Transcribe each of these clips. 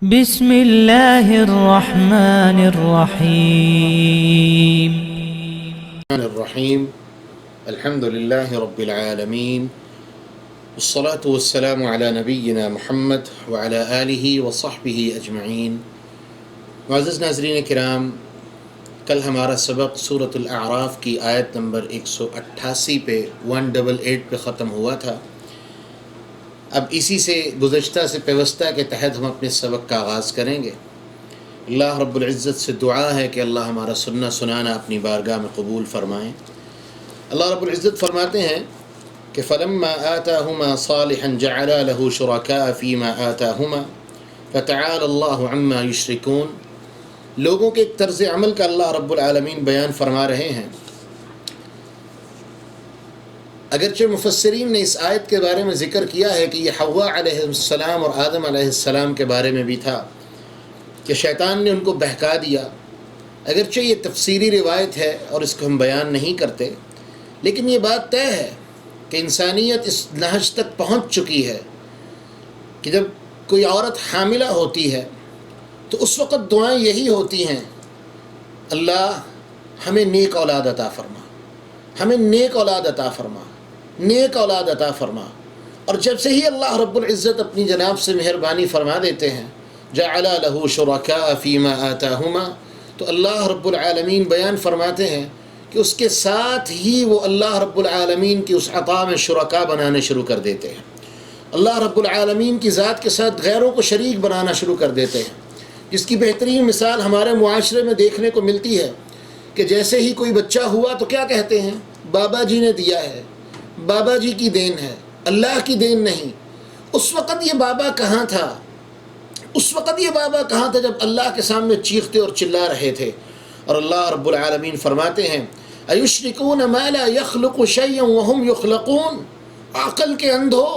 بسم الله الرحمن الرحيم. الرحيم. الحمد لله رب العالمين، والصلاة والسلام على نبينا محمد وعلى آلہ وصحبہ اجمعین. معزز ناظرین کرام، کل ہمارا سبق سورۃ الاعراف کی آیت نمبر 188 پہ 188 پہ ختم ہوا تھا. اب اسی سے گزشتہ سے پیوستہ کے تحت ہم اپنے سبق کا آغاز کریں گے. اللہ رب العزت سے دعا ہے کہ اللہ ہمارا سننا سنانا اپنی بارگاہ میں قبول فرمائیں. اللہ رب العزت فرماتے ہیں کہ فَلَمَّا آتَاهُمَا صَالِحًا جَعَلَا لَهُ شُرَكَاءَ فِي مَا آتَاهُمَا فَتَعَالَى اللَّهُ عَمَّا يُشْرِكُونَ. لوگوں کے ایک طرز عمل کا اللہ رب العالمین بیان فرما رہے ہیں. اگرچہ مفسرین نے اس آیت کے بارے میں ذکر کیا ہے کہ یہ حوا علیہ السلام اور آدم علیہ السلام کے بارے میں بھی تھا کہ شیطان نے ان کو بہکا دیا. اگرچہ یہ تفسیری روایت ہے اور اس کو ہم بیان نہیں کرتے، لیکن یہ بات طے ہے کہ انسانیت اس نہج تک پہنچ چکی ہے کہ جب کوئی عورت حاملہ ہوتی ہے تو اس وقت دعائیں یہی ہوتی ہیں: اللہ ہمیں نیک اولاد عطا فرما، ہمیں نیک اولاد عطا فرما، نیک اولاد عطا فرما. اور جب سے ہی اللہ رب العزت اپنی جناب سے مہربانی فرما دیتے ہیں جعل له شرکاء فیما آتاہما، تو اللہ رب العالمین بیان فرماتے ہیں کہ اس کے ساتھ ہی وہ اللہ رب العالمین کی اس عطا میں شرکا بنانے شروع کر دیتے ہیں. اللہ رب العالمین کی ذات کے ساتھ غیروں کو شریک بنانا شروع کر دیتے ہیں، جس کی بہترین مثال ہمارے معاشرے میں دیکھنے کو ملتی ہے کہ جیسے ہی کوئی بچہ ہوا تو کیا کہتے ہیں؟ بابا جی نے دیا ہے، بابا جی کی دین ہے، اللہ کی دین نہیں. اس وقت یہ بابا کہاں تھا؟ اس وقت یہ بابا کہاں تھا جب اللہ کے سامنے چیختے اور چلا رہے تھے؟ اور اللہ رب العالمین فرماتے ہیں اَيُشْرِكُونَ مَا لَا يَخْلُقُ شَيْئًا وَهُمْ يُخْلَقُونَ. عقل کے اندھو،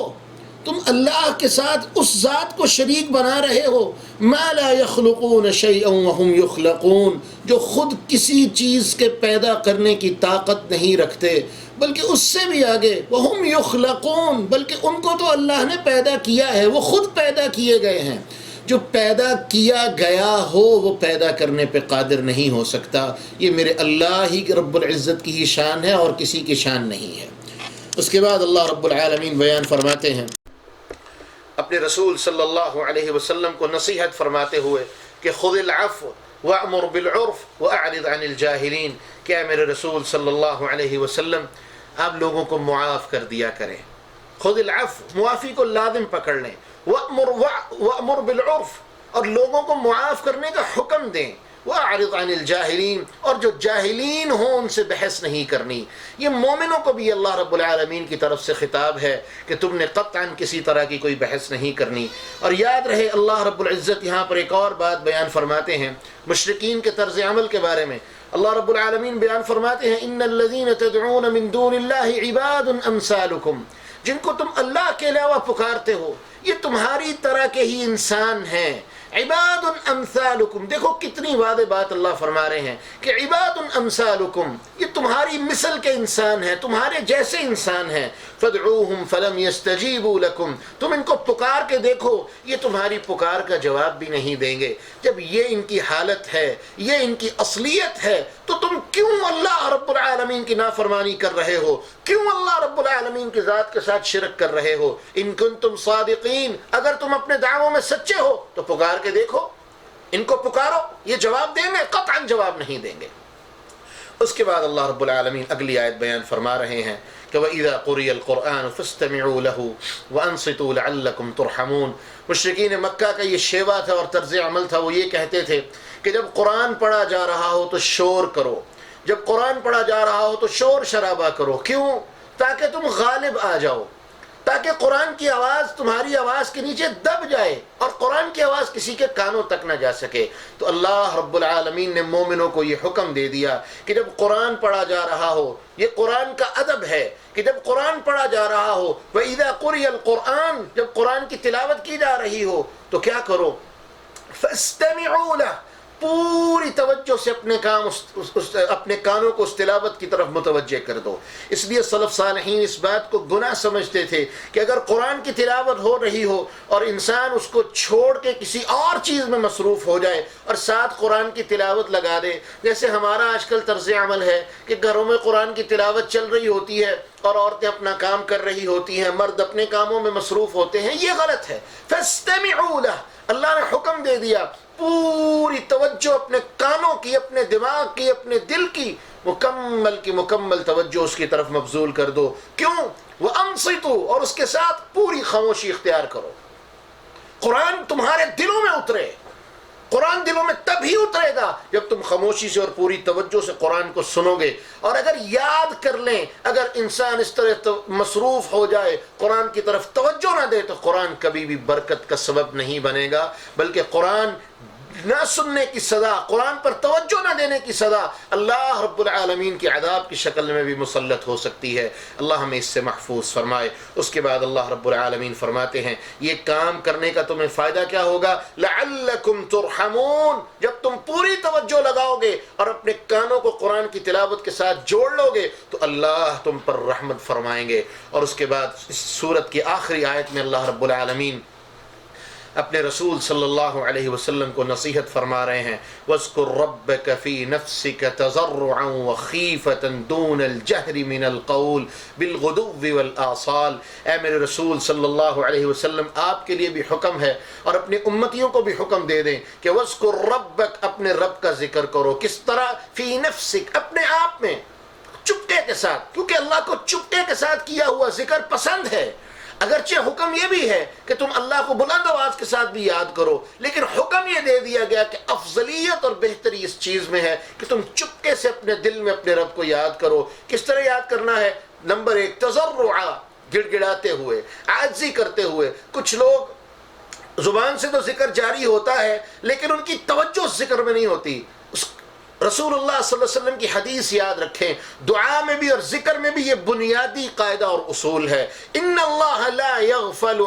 تم اللہ کے ساتھ اس ذات کو شریک بنا رہے ہو مَا لَا يَخْلُقُونَ شَيْئًا وَهُمْ يُخْلَقُونَ، جو خود کسی چیز کے پیدا کرنے کی طاقت نہیں رکھتے، بلکہ اس سے بھی آگے وَهُمْ يُخْلَقُونَ، بلکہ ان کو تو اللہ نے پیدا کیا ہے، وہ خود پیدا کیے گئے ہیں. جو پیدا کیا گیا ہو وہ پیدا کرنے پہ قادر نہیں ہو سکتا. یہ میرے اللہ ہی رب العزت کی ہی شان ہے اور کسی کی شان نہیں ہے. اس کے بعد اللہ رب العالمین بیان فرماتے ہیں اپنے رسول صلی اللہ علیہ وسلم کو نصیحت فرماتے ہوئے کہ خذ العفو وأمر بالعرف وأعرض عن الجاہلین. کیا میرے رسول صلی اللہ علیہ وسلم آپ لوگوں کو معاف کر دیا کریں. خذ العفو، معافی کو لازم پکڑ لیں. وأمر بالعرف، اور لوگوں کو معاف کرنے کا حکم دیں. وأعرض عن الجاہلین، اور جو جاہلین ہوں ان سے بحث نہیں کرنی. یہ مومنوں کو بھی اللہ رب العالمین کی طرف سے خطاب ہے کہ تم نے قطعاً کسی طرح کی کوئی بحث نہیں کرنی. اور یاد رہے اللہ رب العزت یہاں پر ایک اور بات بیان فرماتے ہیں مشرکین کے طرز عمل کے بارے میں. اللہ رب العالمین بیان فرماتے ہیں ان الذین تدعون من دون اللہ عباد امثالکم، جن کو تم اللہ کے علاوہ پکارتے ہو یہ تمہاری طرح کے ہی انسان ہیں. عباد امثالکم، دیکھو کتنی واضح بات اللہ فرما رہے ہیں کہ عباد امثالکم، یہ تمہاری مثل کے انسان ہیں، تمہارے جیسے انسان ہیں. فادعوہم فلم یستجیبوا لکم، تم ان کو پکار کے دیکھو یہ تمہاری پکار کا جواب بھی نہیں دیں گے. جب یہ ان کی حالت ہے، یہ ان کی اصلیت ہے، تو تم کیوں اللہ رب العالمین کی نافرمانی کر رہے ہو؟ کیوں اللہ رب العالمین کی ذات کے ساتھ شرک کر رہے ہو؟ ان کنتم صادقین، اگر تم اپنے دعووں میں سچے ہو تو پکار کے دیکھو، ان کو پکارو، یہ جواب دیں گے؟ قطعاً جواب نہیں دیں گے. اس کے بعد اللہ رب العالمین اگلی آیت بیان فرما رہے ہیں کہ وَإِذَا قُرِئَ الْقُرْآنُ فَاسْتَمِعُوا لَهُ وَأَنصِتُوا لَعَلَّكُمْ تُرْحَمُونَ. مشرکین مکہ کا یہ شیوا تھا اور طرز عمل تھا. وہ یہ کہتے تھے کہ جب قرآن پڑھا جا رہا ہو تو شور کرو، جب قرآن پڑھا جا رہا ہو تو شور شرابہ کرو. کیوں؟ تاکہ تم غالب آ جاؤ، تاکہ قرآن کی آواز تمہاری آواز کے نیچے دب جائے اور قرآن کی آواز کسی کے کانوں تک نہ جا سکے. تو اللہ رب العالمین نے مومنوں کو یہ حکم دے دیا کہ جب قرآن پڑھا جا رہا ہو، یہ قرآن کا ادب ہے کہ جب قرآن پڑھا جا رہا ہو وَإِذَا قُرِئَ الْقُرْآنُ، جب قرآن کی تلاوت کی جا رہی ہو تو کیا کرو؟ فَاسْتَمِعُوا لَهُ، پوری توجہ سے اپنے کانوں کو اس تلاوت کی طرف متوجہ کر دو. اس لیے سلف صالحین اس بات کو گناہ سمجھتے تھے کہ اگر قرآن کی تلاوت ہو رہی ہو اور انسان اس کو چھوڑ کے کسی اور چیز میں مصروف ہو جائے اور ساتھ قرآن کی تلاوت لگا دے. جیسے ہمارا آج کل طرز عمل ہے کہ گھروں میں قرآن کی تلاوت چل رہی ہوتی ہے اور عورتیں اپنا کام کر رہی ہوتی ہیں، مرد اپنے کاموں میں مصروف ہوتے ہیں. یہ غلط ہے. فاستمعوا له، اللہ نے حکم دے دیا پوری توجہ اپنے کانوں کی، اپنے دماغ کی، اپنے دل کی مکمل توجہ اس کی طرف مبذول کر دو. کیوں؟ وَأَنصِتُوا، اور اس کے ساتھ پوری خاموشی اختیار کرو. قرآن تمہارے دلوں میں اترے. قرآن دلوں میں تب ہی اترے گا جب تم خاموشی سے اور پوری توجہ سے قرآن کو سنو گے. اور اگر یاد کر لیں، اگر انسان اس طرح مصروف ہو جائے، قرآن کی طرف توجہ نہ دے، تو قرآن کبھی بھی برکت کا سبب نہیں بنے گا، بلکہ قرآن نہ سننے کی سزا، قرآن پر توجہ نہ دینے کی سزا اللہ رب العالمین کی عذاب کی شکل میں بھی مسلط ہو سکتی ہے. اللہ ہمیں اس سے محفوظ فرمائے. اس کے بعد اللہ رب العالمین فرماتے ہیں یہ کام کرنے کا تمہیں فائدہ کیا ہوگا؟ لعلکم ترحمون، جب تم پوری توجہ لگاؤ گے اور اپنے کانوں کو قرآن کی تلاوت کے ساتھ جوڑ لو گے تو اللہ تم پر رحمت فرمائیں گے. اور اس کے بعد اس سورت کی آخری آیت میں اللہ رب العالمین اپنے رسول صلی اللہ علیہ وسلم کو نصیحت فرما رہے ہیں وَاذْكُرْ رَبَّكَ فِي نَفْسِكَ تَضَرُّعًا وَخِيفَةً دُونَ الْجَهْرِ مِنَ الْقَوْلِ بِالْغُدُوِّ وَالْآصَالِ. اے میرے رسول صلی اللہ علیہ وسلم، آپ کے لیے بھی حکم ہے اور اپنی امتیوں کو بھی حکم دے دیں کہ وَاذْكُرْ رَبَّكَ، اپنے رب کا ذکر کرو. کس طرح؟ فِي نَفْسِكَ، اپنے آپ میں، چپکے کے ساتھ، کیونکہ اللہ کو چپکے کے ساتھ کیا ہوا ذکر پسند ہے. اگرچہ حکم یہ بھی ہے کہ تم اللہ کو بلند آواز کے ساتھ بھی یاد کرو، لیکن حکم یہ دے دیا گیا کہ افضلیت اور بہتری اس چیز میں ہے کہ تم چپکے سے اپنے دل میں اپنے رب کو یاد کرو. کس طرح یاد کرنا ہے؟ نمبر 1، تضرعا، گڑ گڑاتے ہوئے، عاجزی کرتے ہوئے. کچھ لوگ زبان سے تو ذکر جاری ہوتا ہے لیکن ان کی توجہ ذکر میں نہیں ہوتی. رسول اللہ صلی اللہ علیہ وسلم کی حدیث یاد رکھیں، دعا میں بھی اور ذکر میں بھی یہ بنیادی قاعدہ اور اصول ہے. ان اللہ لا يقبل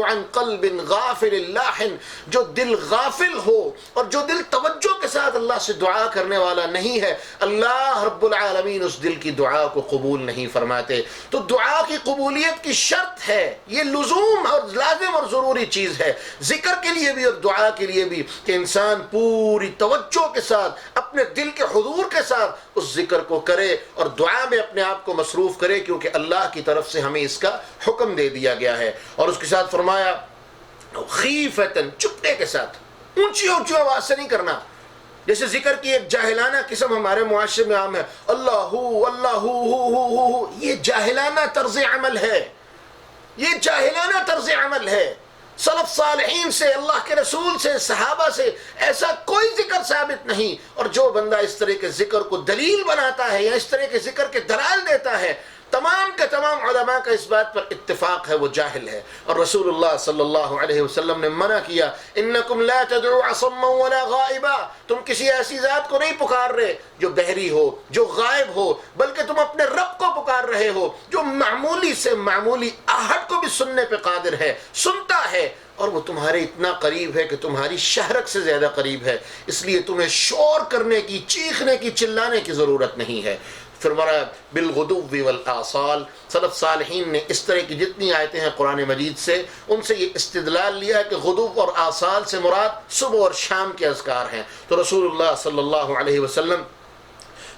عن قلب غافل لاحن، جو دل غافل ہو اور جو دل توجہ کے ساتھ اللہ سے دعا کرنے والا نہیں ہے، اللہ رب العالمین اس دل کی دعا کو قبول نہیں فرماتے. تو دعا کی قبولیت کی شرط ہے، یہ لزوم اور لازم اور ضروری چیز ہے، ذکر کے لیے بھی اور دعا کے لیے بھی، کہ انسان پوری توجہ کے ساتھ اپنے دل کے حضور کے ساتھ اس ذکر کو کرے اور دعا میں اپنے آپ کو مصروف کرے، کیونکہ اللہ کی طرف سے ہمیں اس کا حکم دے دیا گیا ہے. اور اس کے ساتھ فرمایا خیفتن، چپکے کے ساتھ، اونچی اونچی آواز سے نہیں کرنا. جیسے ذکر کی ایک جاہلانہ قسم ہمارے معاشرے میں عام ہے، اللہ اللہ، یہ جاہلانہ طرز عمل ہے، یہ جاہلانہ طرز عمل ہے. سلف صالحین سے، اللہ کے رسول سے، صحابہ سے ایسا کوئی ذکر ثابت نہیں. اور جو بندہ اس طرح کے ذکر کو دلیل بناتا ہے یا اس طرح کے ذکر کے دلائل دیتا ہے، تمام کے تمام علماء کا اس بات پر اتفاق ہے وہ جاہل ہے. اور رسول اللہ صلی اللہ علیہ وسلم نے منع کیا، انکم لا تدعوا اصما ولا غائبا، تم کسی ایسی ذات کو نہیں پکار رہے جو بہری ہو، جو غائب ہو، بلکہ تم اپنے رب کو پکار رہے ہو جو معمولی سے معمولی آہٹ کو بھی سننے پہ قادر ہے، سنتا ہے، اور وہ تمہارے اتنا قریب ہے کہ تمہاری شہرک سے زیادہ قریب ہے. اس لیے تمہیں شور کرنے کی، چیخنے کی، چلانے کی ضرورت نہیں ہے. فرمایا بالغدو والآصال. سلف صالحین نے اس طرح کی جتنی آیتیں ہیں قرآن مجید سے، ان سے یہ استدلال لیا ہے کہ غدو اور آصال سے مراد صبح اور شام کے اذکار ہیں. تو رسول اللہ صلی اللہ علیہ وسلم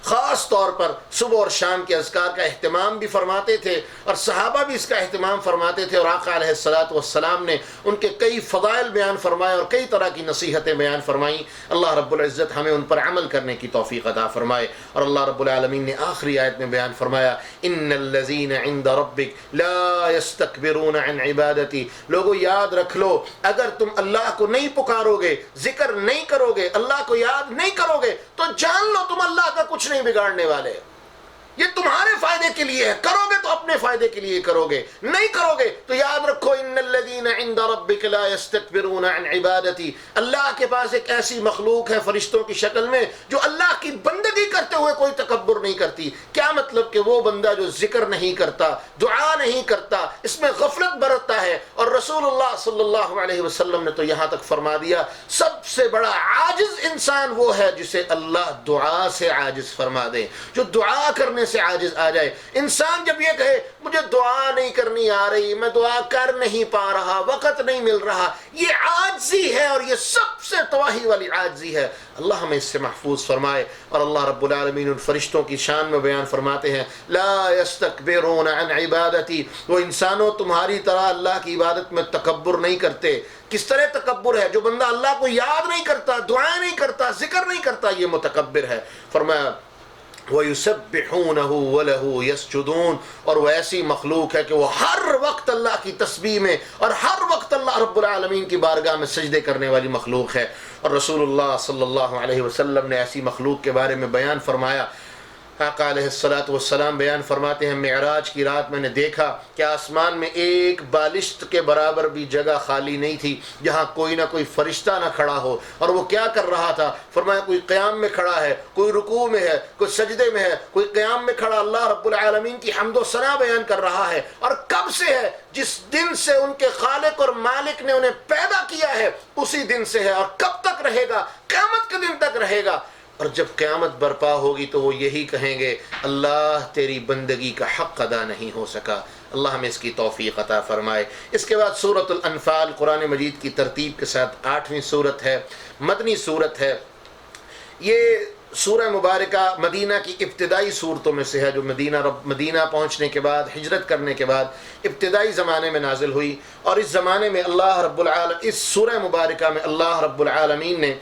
خاص طور پر صبح اور شام کے اذکار کا اہتمام بھی فرماتے تھے اور صحابہ بھی اس کا اہتمام فرماتے تھے. اور آقا علیہ السلام نے ان کے کئی فضائل بیان فرمائے اور کئی طرح کی نصیحتیں بیان فرمائیں. اللہ رب العزت ہمیں ان پر عمل کرنے کی توفیق عطا فرمائے. اور اللہ رب العالمین نے آخری آیت میں بیان فرمایا، ان الذین عند ربک لا یستکبرون عن عبادتی. لوگوں یاد رکھ لو، اگر تم اللہ کو نہیں پکارو گے، ذکر نہیں کرو گے، اللہ کو یاد نہیں کرو گے، تو جان لو تم اللہ کا کچھ نہیں بگاڑنے والے. یہ تمہارے فائدے کے لیے ہے، کرو گے تو اپنے فائدے کے لیے کرو گے، نہیں کرو گے تو یاد رکھو ان الذین عند ربک لا یستکبرون عن عبادتی، اللہ کے پاس ایک ایسی مخلوق ہے فرشتوں کی شکل میں جو اللہ کی بندگی کرتے ہوئے کوئی تکبر نہیں کرتی۔ کیا مطلب کہ وہ بندہ جو ذکر نہیں کرتا، دعا نہیں کرتا، اس میں غفلت برتتا ہے، اور رسول اللہ صلی اللہ علیہ وسلم نے تو یہاں تک فرما دیا سب سے بڑا عاجز انسان وہ ہے جسے اللہ دعا سے عاجز فرما دے، جو دعا کرنے سے عاجز آ جائے۔ انسان جب یہ کہے مجھے دعا نہیں کرنی آ رہی، میں دعا کر نہیں پا رہا، وقت نہیں مل رہا، یہ عاجزی ہے، اور یہ سب سے تباہی والی عاجزی ہے۔ اللہ ہمیں اس سے محفوظ فرمائے۔ اور اللہ رب العالمین ان فرشتوں کی شان میں بیان فرماتے ہیں لا یستکبرون عن عبادتی، وہ انسانوں تمہاری طرح اللہ کی عبادت میں تکبر نہیں کرتے۔ کس طرح تکبر ہے؟ جو بندہ اللہ کو یاد نہیں کرتا، دعائیں نہیں کرتا، ذکر نہیں کرتا، یہ متکبر ہے۔ فرمایا وَيُسَبِّحُونَهُ وَلَهُ يَسْجُدُونَ، اور وہ ایسی مخلوق ہے کہ وہ ہر وقت اللہ کی تسبیح میں اور ہر وقت اللہ رب العالمین کی بارگاہ میں سجدے کرنے والی مخلوق ہے۔ اور رسول اللہ صلی اللہ علیہ وسلم نے ایسی مخلوق کے بارے میں بیان فرمایا۔ آقا علیہ السلام بیان فرماتے ہیں معراج کی رات میں نے دیکھا کہ آسمان میں ایک بالشت کے برابر بھی جگہ خالی نہیں تھی جہاں کوئی نہ کوئی فرشتہ نہ کھڑا ہو۔ اور وہ کیا کر رہا تھا؟ فرمایا کوئی قیام میں کھڑا ہے، کوئی رکوع میں ہے، کوئی سجدے میں ہے، کوئی قیام میں کھڑا اللہ رب العالمین کی حمد و ثنا بیان کر رہا ہے۔ اور کب سے ہے؟ جس دن سے ان کے خالق اور مالک نے انہیں پیدا کیا ہے اسی دن سے ہے، اور کب تک رہے گا؟ قیامت کے دن تک رہے گا۔ اور جب قیامت برپا ہوگی تو وہ یہی کہیں گے اللہ تیری بندگی کا حق ادا نہیں ہو سکا۔ اللہ ہمیں اس کی توفیق عطا فرمائے۔ اس کے بعد سورۃ الانفال قرآن مجید کی ترتیب کے ساتھ 8ویں سورت ہے، مدنی سورت ہے۔ یہ سورہ مبارکہ مدینہ کی ابتدائی صورتوں میں سے ہے، جو مدینہ پہنچنے کے بعد، ہجرت کرنے کے بعد ابتدائی زمانے میں نازل ہوئی۔ اور اس زمانے میں اللہ رب العالمین، اس سورہ مبارکہ میں اللہ رب العالمین نے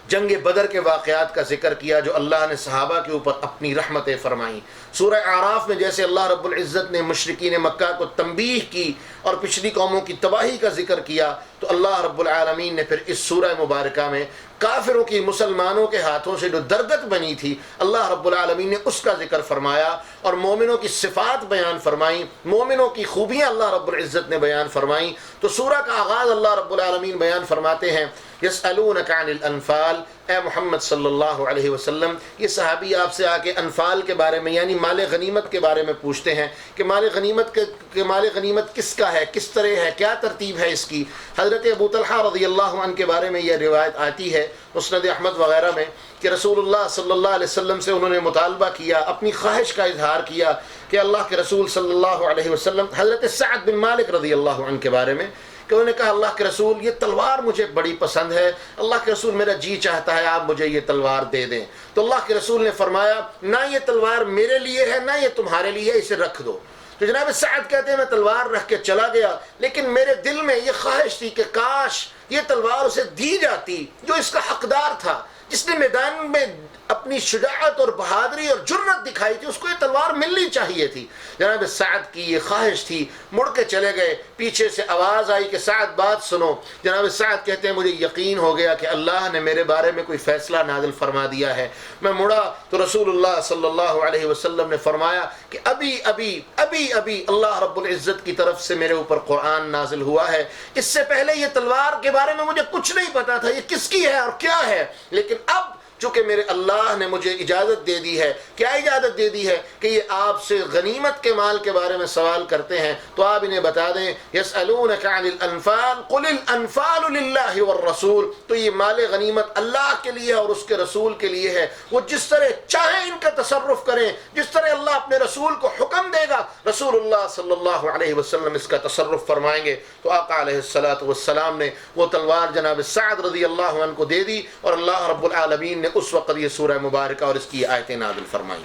جنگ بدر کے واقعات کا ذکر کیا جو اللہ نے صحابہ کے اوپر اپنی رحمتیں فرمائیں۔ سورہ اعراف میں جیسے اللہ رب العزت نے مشرکین مکہ کو تنبیہ کی اور پچھلی قوموں کی تباہی کا ذکر کیا، تو اللہ رب العالمین نے پھر اس سورہ مبارکہ میں کافروں کی، مسلمانوں کے ہاتھوں سے جو درگت بنی تھی اللہ رب العالمین نے اس کا ذکر فرمایا، اور مومنوں کی صفات بیان فرمائیں، مومنوں کی خوبیاں اللہ رب العزت نے بیان فرمائیں۔ تو سورہ کا آغاز اللہ رب العالمین بیان فرماتے ہیں یسألونک عن الانفال، اے محمد صلی اللہ علیہ وسلم، یہ صحابی آپ سے آ کے انفال کے بارے میں یعنی مال غنیمت کے بارے میں پوچھتے ہیں کہ مال غنیمت کس کا ہے، کس طرح ہے، کیا ترتیب ہے اس کی۔ حضرت ابو طلحہ رضی اللہ عنہ کے بارے میں یہ روایت آتی ہے مسند احمد وغیرہ میں کہ رسول اللہ صلی اللہ علیہ وسلم سے انہوں نے مطالبہ کیا، اپنی خواہش کا اظہار کیا کہ اللہ کے رسول صلی اللہ علیہ وسلم، حضرت سعد بن مالک رضی اللہ عنہ کے بارے میں، کہ انہوں نے کہا اللہ کے رسول یہ تلوار مجھے بڑی پسند ہے، اللہ کے رسول میرا جی چاہتا ہے آپ مجھے یہ تلوار دے دیں۔ تو اللہ کے رسول نے فرمایا نہ یہ تلوار میرے لیے ہے نہ یہ تمہارے لیے ہے، اسے رکھ دو۔ تو جناب سعد کہتے ہیں میں تلوار رکھ کے چلا گیا، لیکن میرے دل میں یہ خواہش تھی کہ کاش یہ تلوار اسے دی جاتی جو اس کا حقدار تھا، جس نے میدان میں اپنی شجاعت اور بہادری اور جرت دکھائی تھی، اس کو یہ تلوار ملنی چاہیے تھی۔ جناب سعد کی یہ خواہش تھی، مڑ کے چلے گئے، پیچھے سے آواز آئی کہ سعد بات سنو۔ جناب سعد کہتے ہیں مجھے یقین ہو گیا کہ اللہ نے میرے بارے میں کوئی فیصلہ نازل فرما دیا ہے۔ میں مڑا تو رسول اللہ صلی اللہ علیہ وسلم نے فرمایا کہ ابھی اللہ رب العزت کی طرف سے میرے اوپر قرآن نازل ہوا ہے، اس سے پہلے یہ تلوار کے بارے میں مجھے کچھ نہیں پتا تھا یہ کس کی ہے اور کیا ہے، لیکن اب چونکہ میرے اللہ نے مجھے اجازت دے دی ہے۔ کیا اجازت دے دی ہے؟ کہ یہ آپ سے غنیمت کے مال کے بارے میں سوال کرتے ہیں تو آپ انہیں بتا دیں یسألونک عن الانفال قل الانفال للہ والرسول، تو یہ مال غنیمت اللہ کے لیے اور اس کے رسول کے لیے ہے، وہ جس طرح چاہیں ان کا تصرف کریں، جس طرح اللہ اپنے رسول کو حکم دے گا رسول اللہ صلی اللہ علیہ وسلم اس کا تصرف فرمائیں گے۔ تو آقا علیہ السلام نے وہ تلوار جناب سعد رضی اللہ عنہ کو دے دی، اور اللہ رب العالمین نے اس وقت یہ سورہ مبارکہ اور اس کی آیتیں نازل فرمائیں۔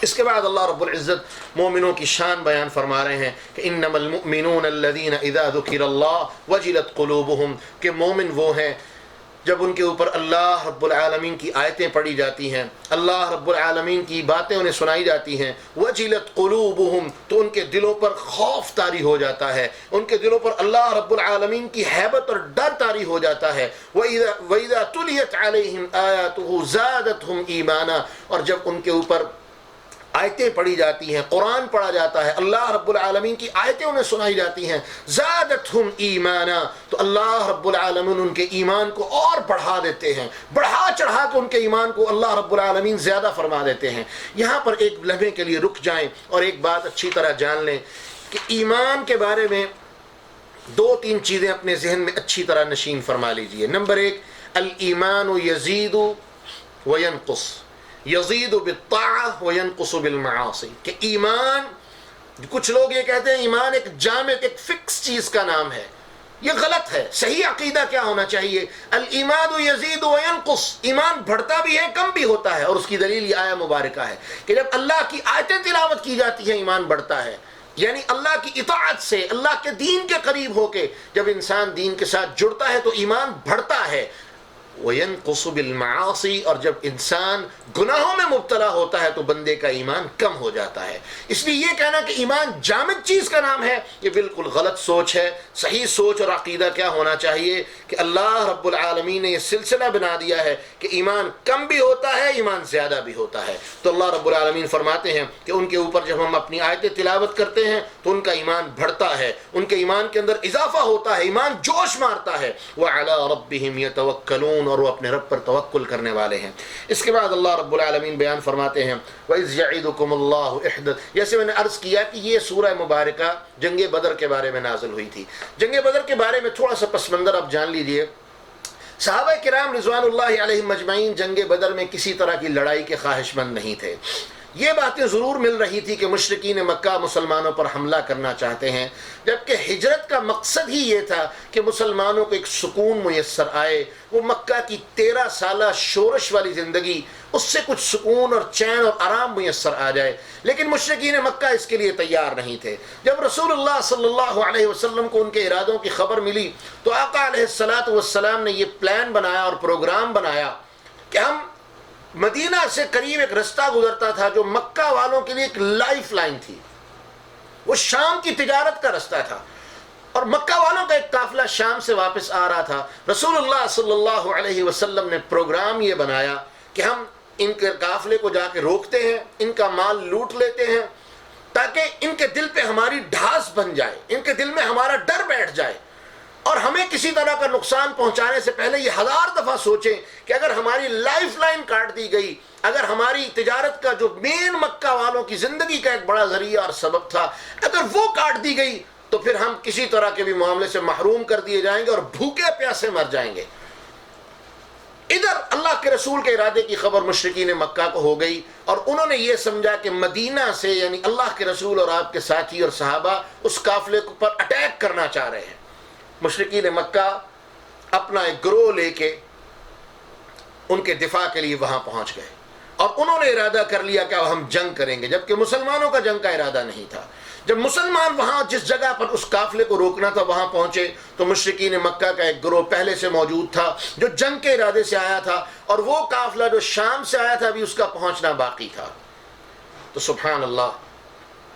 اس کے بعد اللہ رب العزت مومنوں کی شان بیان فرما رہے ہیں کہ انما المؤمنون الذین اذا ذکر اللہ وجلت قلوبہم، کہ مومن وہ ہیں جب ان کے اوپر اللہ رب العالمین کی آیتیں پڑھی جاتی ہیں، اللہ رب العالمین کی باتیں انہیں سنائی جاتی ہیں، وجلت قلوبہم، تو ان کے دلوں پر خوف طاری ہو جاتا ہے، ان کے دلوں پر اللہ رب العالمین کی ہیبت اور ڈر طاری ہو جاتا ہے۔ وَإِذَا تُلِيَتْ عَلَيْهِمْ آيَاتُهُ زَادَتْهُمْ ایمانا، اور جب ان کے اوپر آیتیں پڑھی جاتی ہیں، قرآن پڑھا جاتا ہے، اللہ رب العالمین کی آیتیں انہیں سنائی جاتی ہیں، زادتہم ایمانا، تو اللہ رب العالمین ان کے ایمان کو اور بڑھا دیتے ہیں، بڑھا چڑھا کے ان کے ایمان کو اللہ رب العالمین زیادہ فرما دیتے ہیں۔ یہاں پر ایک لمحے کے لیے رک جائیں اور ایک بات اچھی طرح جان لیں کہ ایمان کے بارے میں دو تین چیزیں اپنے ذہن میں اچھی طرح نشین فرما لیجئے۔ نمبر ایک، الایمان یزید وینقص، یزید بالطاعہ وینقص بالمعاصی، کہ ایمان، کچھ لوگ یہ کہتے ہیں ایمان ایک جامد، ایک فکس چیز کا نام ہے، یہ غلط ہے۔ صحیح عقیدہ کیا ہونا چاہیے؟ الایمان یزید وینقص، ایمان بڑھتا بھی ہے کم بھی ہوتا ہے، اور اس کی دلیل یہ آیہ مبارکہ ہے کہ جب اللہ کی آیتیں تلاوت کی جاتی ہیں ایمان بڑھتا ہے، یعنی اللہ کی اطاعت سے، اللہ کے دین کے قریب ہو کے جب انسان دین کے ساتھ جڑتا ہے تو ایمان بڑھتا ہے۔ وَيَنْقُصُ بِالْمَعَاصِي، اور جب انسان گناہوں میں مبتلا ہوتا ہے تو بندے کا ایمان کم ہو جاتا ہے۔ اس لیے یہ کہنا کہ ایمان جامد چیز کا نام ہے، یہ بالکل غلط سوچ ہے۔ صحیح سوچ اور عقیدہ کیا ہونا چاہیے کہ اللہ رب العالمین نے یہ سلسلہ بنا دیا ہے کہ ایمان کم بھی ہوتا ہے، ایمان زیادہ بھی ہوتا ہے۔ تو اللہ رب العالمین فرماتے ہیں کہ ان کے اوپر جب ہم اپنی آیتیں تلاوت کرتے ہیں تو ان کا ایمان بڑھتا ہے، ان کے ایمان کے اندر اضافہ ہوتا ہے، ایمان جوش مارتا ہے۔ وَعَلَىٰ رَبِّهِمْ يَتَوَكَّلُونَ، اور وہ اپنے رب پر توکل کرنے والے ہیں۔ اس کے بعد اللہ رب العالمین بیان فرماتے ہیں وَإِذْ يَعِدُكُمُ اللَّهُ إِحْدَى، جیسے میں نے عرض کیا کہ یہ سورہ مبارکہ جنگ بدر کے بارے میں نازل ہوئی تھی۔ جنگ بدر کے بارے میں تھوڑا سا پس منظر آپ جان لیجئے۔ صحابہ کرام رضوان اللہ علیہم اجمعین جنگ بدر میں کسی طرح کی لڑائی کے خواہش مند نہیں تھے۔ یہ باتیں ضرور مل رہی تھی کہ مشرکین مکہ مسلمانوں پر حملہ کرنا چاہتے ہیں، جبکہ ہجرت کا مقصد ہی یہ تھا کہ مسلمانوں کو ایک سکون میسر آئے، وہ مکہ کی 13 سالہ شورش والی زندگی، اس سے کچھ سکون اور چین اور آرام میسر آ جائے۔ لیکن مشرکین مکہ اس کے لیے تیار نہیں تھے۔ جب رسول اللہ صلی اللہ علیہ وسلم کو ان کے ارادوں کی خبر ملی تو آقا علیہ السلام نے یہ پلان بنایا اور پروگرام بنایا کہ ہم مدینہ سے قریب ایک رستہ گزرتا تھا جو مکہ والوں کے لیے ایک لائف لائن تھی، وہ شام کی تجارت کا رستہ تھا، اور مکہ والوں کا ایک قافلہ شام سے واپس آ رہا تھا۔ رسول اللہ صلی اللہ علیہ وسلم نے پروگرام یہ بنایا کہ ہم ان کے قافلے کو جا کے روکتے ہیں، ان کا مال لوٹ لیتے ہیں، تاکہ ان کے دل پہ ہماری ڈھاس بن جائے، ان کے دل میں ہمارا ڈر بیٹھ جائے، اور ہمیں کسی طرح کا نقصان پہنچانے سے پہلے یہ 1000 دفعہ سوچیں کہ اگر ہماری لائف لائن کاٹ دی گئی، اگر ہماری تجارت کا جو مین مکہ والوں کی زندگی کا ایک بڑا ذریعہ اور سبب تھا، اگر وہ کاٹ دی گئی تو پھر ہم کسی طرح کے بھی معاملے سے محروم کر دیے جائیں گے اور بھوکے پیاسے مر جائیں گے۔ ادھر اللہ کے رسول کے ارادے کی خبر مشرکین مکہ کو ہو گئی، اور انہوں نے یہ سمجھا کہ مدینہ سے، یعنی اللہ کے رسول اور آپ کے ساتھی اور صحابہ اس قافلے پر اٹیک کرنا چاہ رہے ہیں۔ مشرکین مکہ اپنا ایک گروہ لے کے ان کے دفاع کے لیے وہاں پہنچ گئے، اور انہوں نے ارادہ کر لیا کہ اب ہم جنگ کریں گے، جبکہ مسلمانوں کا جنگ کا ارادہ نہیں تھا۔ جب مسلمان وہاں جس جگہ پر اس قافلے کو روکنا تھا وہاں پہنچے تو مشرکین مکہ کا ایک گروہ پہلے سے موجود تھا جو جنگ کے ارادے سے آیا تھا، اور وہ قافلہ جو شام سے آیا تھا ابھی اس کا پہنچنا باقی تھا۔ تو سبحان اللہ،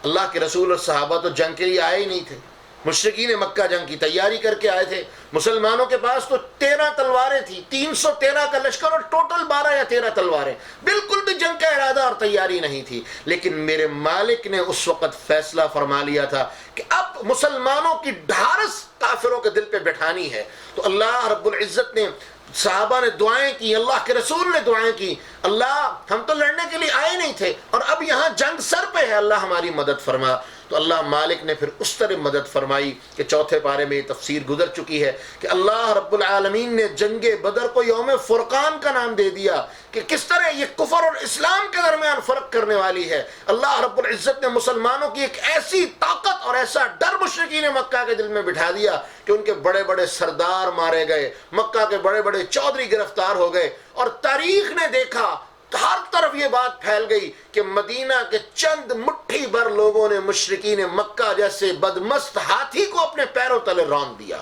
اللہ کے رسول اور صحابہ تو جنگ کے لیے آئے ہی نہیں تھے، مشرکین مکہ جنگ کی تیاری کر کے آئے تھے۔ مسلمانوں کے پاس تو 13 تلواریں تھیں، 313 کا لشکر اور ٹوٹل 12 یا 13 تلواریں، بالکل بھی جنگ کا ارادہ اور تیاری نہیں تھی۔ لیکن میرے مالک نے اس وقت فیصلہ فرما لیا تھا کہ اب مسلمانوں کی ڈھارس کافروں کے دل پہ بٹھانی ہے۔ تو اللہ رب العزت نے، صحابہ نے دعائیں کی، اللہ کے رسول نے دعائیں کی، اللہ ہم تو لڑنے کے لیے آئے نہیں تھے اور اب یہاں جنگ سر پہ ہے، اللہ ہماری مدد فرما۔ تو اللہ مالک نے پھر اس طرح مدد فرمائی کہ چوتھے پارے میں یہ تفسیر گزر چکی ہے کہ اللہ رب العالمین نے جنگ بدر کو یوم فرقان کا نام دے دیا کہ کس طرح یہ کفر اور اسلام کے درمیان فرق کرنے والی ہے۔ اللہ رب العزت نے مسلمانوں کی ایک ایسی طاقت اور ایسا ڈر مشرکین مکہ کے دل میں بٹھا دیا کہ ان کے بڑے بڑے سردار مارے گئے، مکہ کے بڑے بڑے چودھری گرفتار ہو گئے، اور تاریخ نے دیکھا، ہر طرف یہ بات پھیل گئی کہ مدینہ کے چند مٹھی بھر لوگوں نے مشرکین مکہ جیسے بدمست ہاتھی کو اپنے پیروں تلے رون دیا،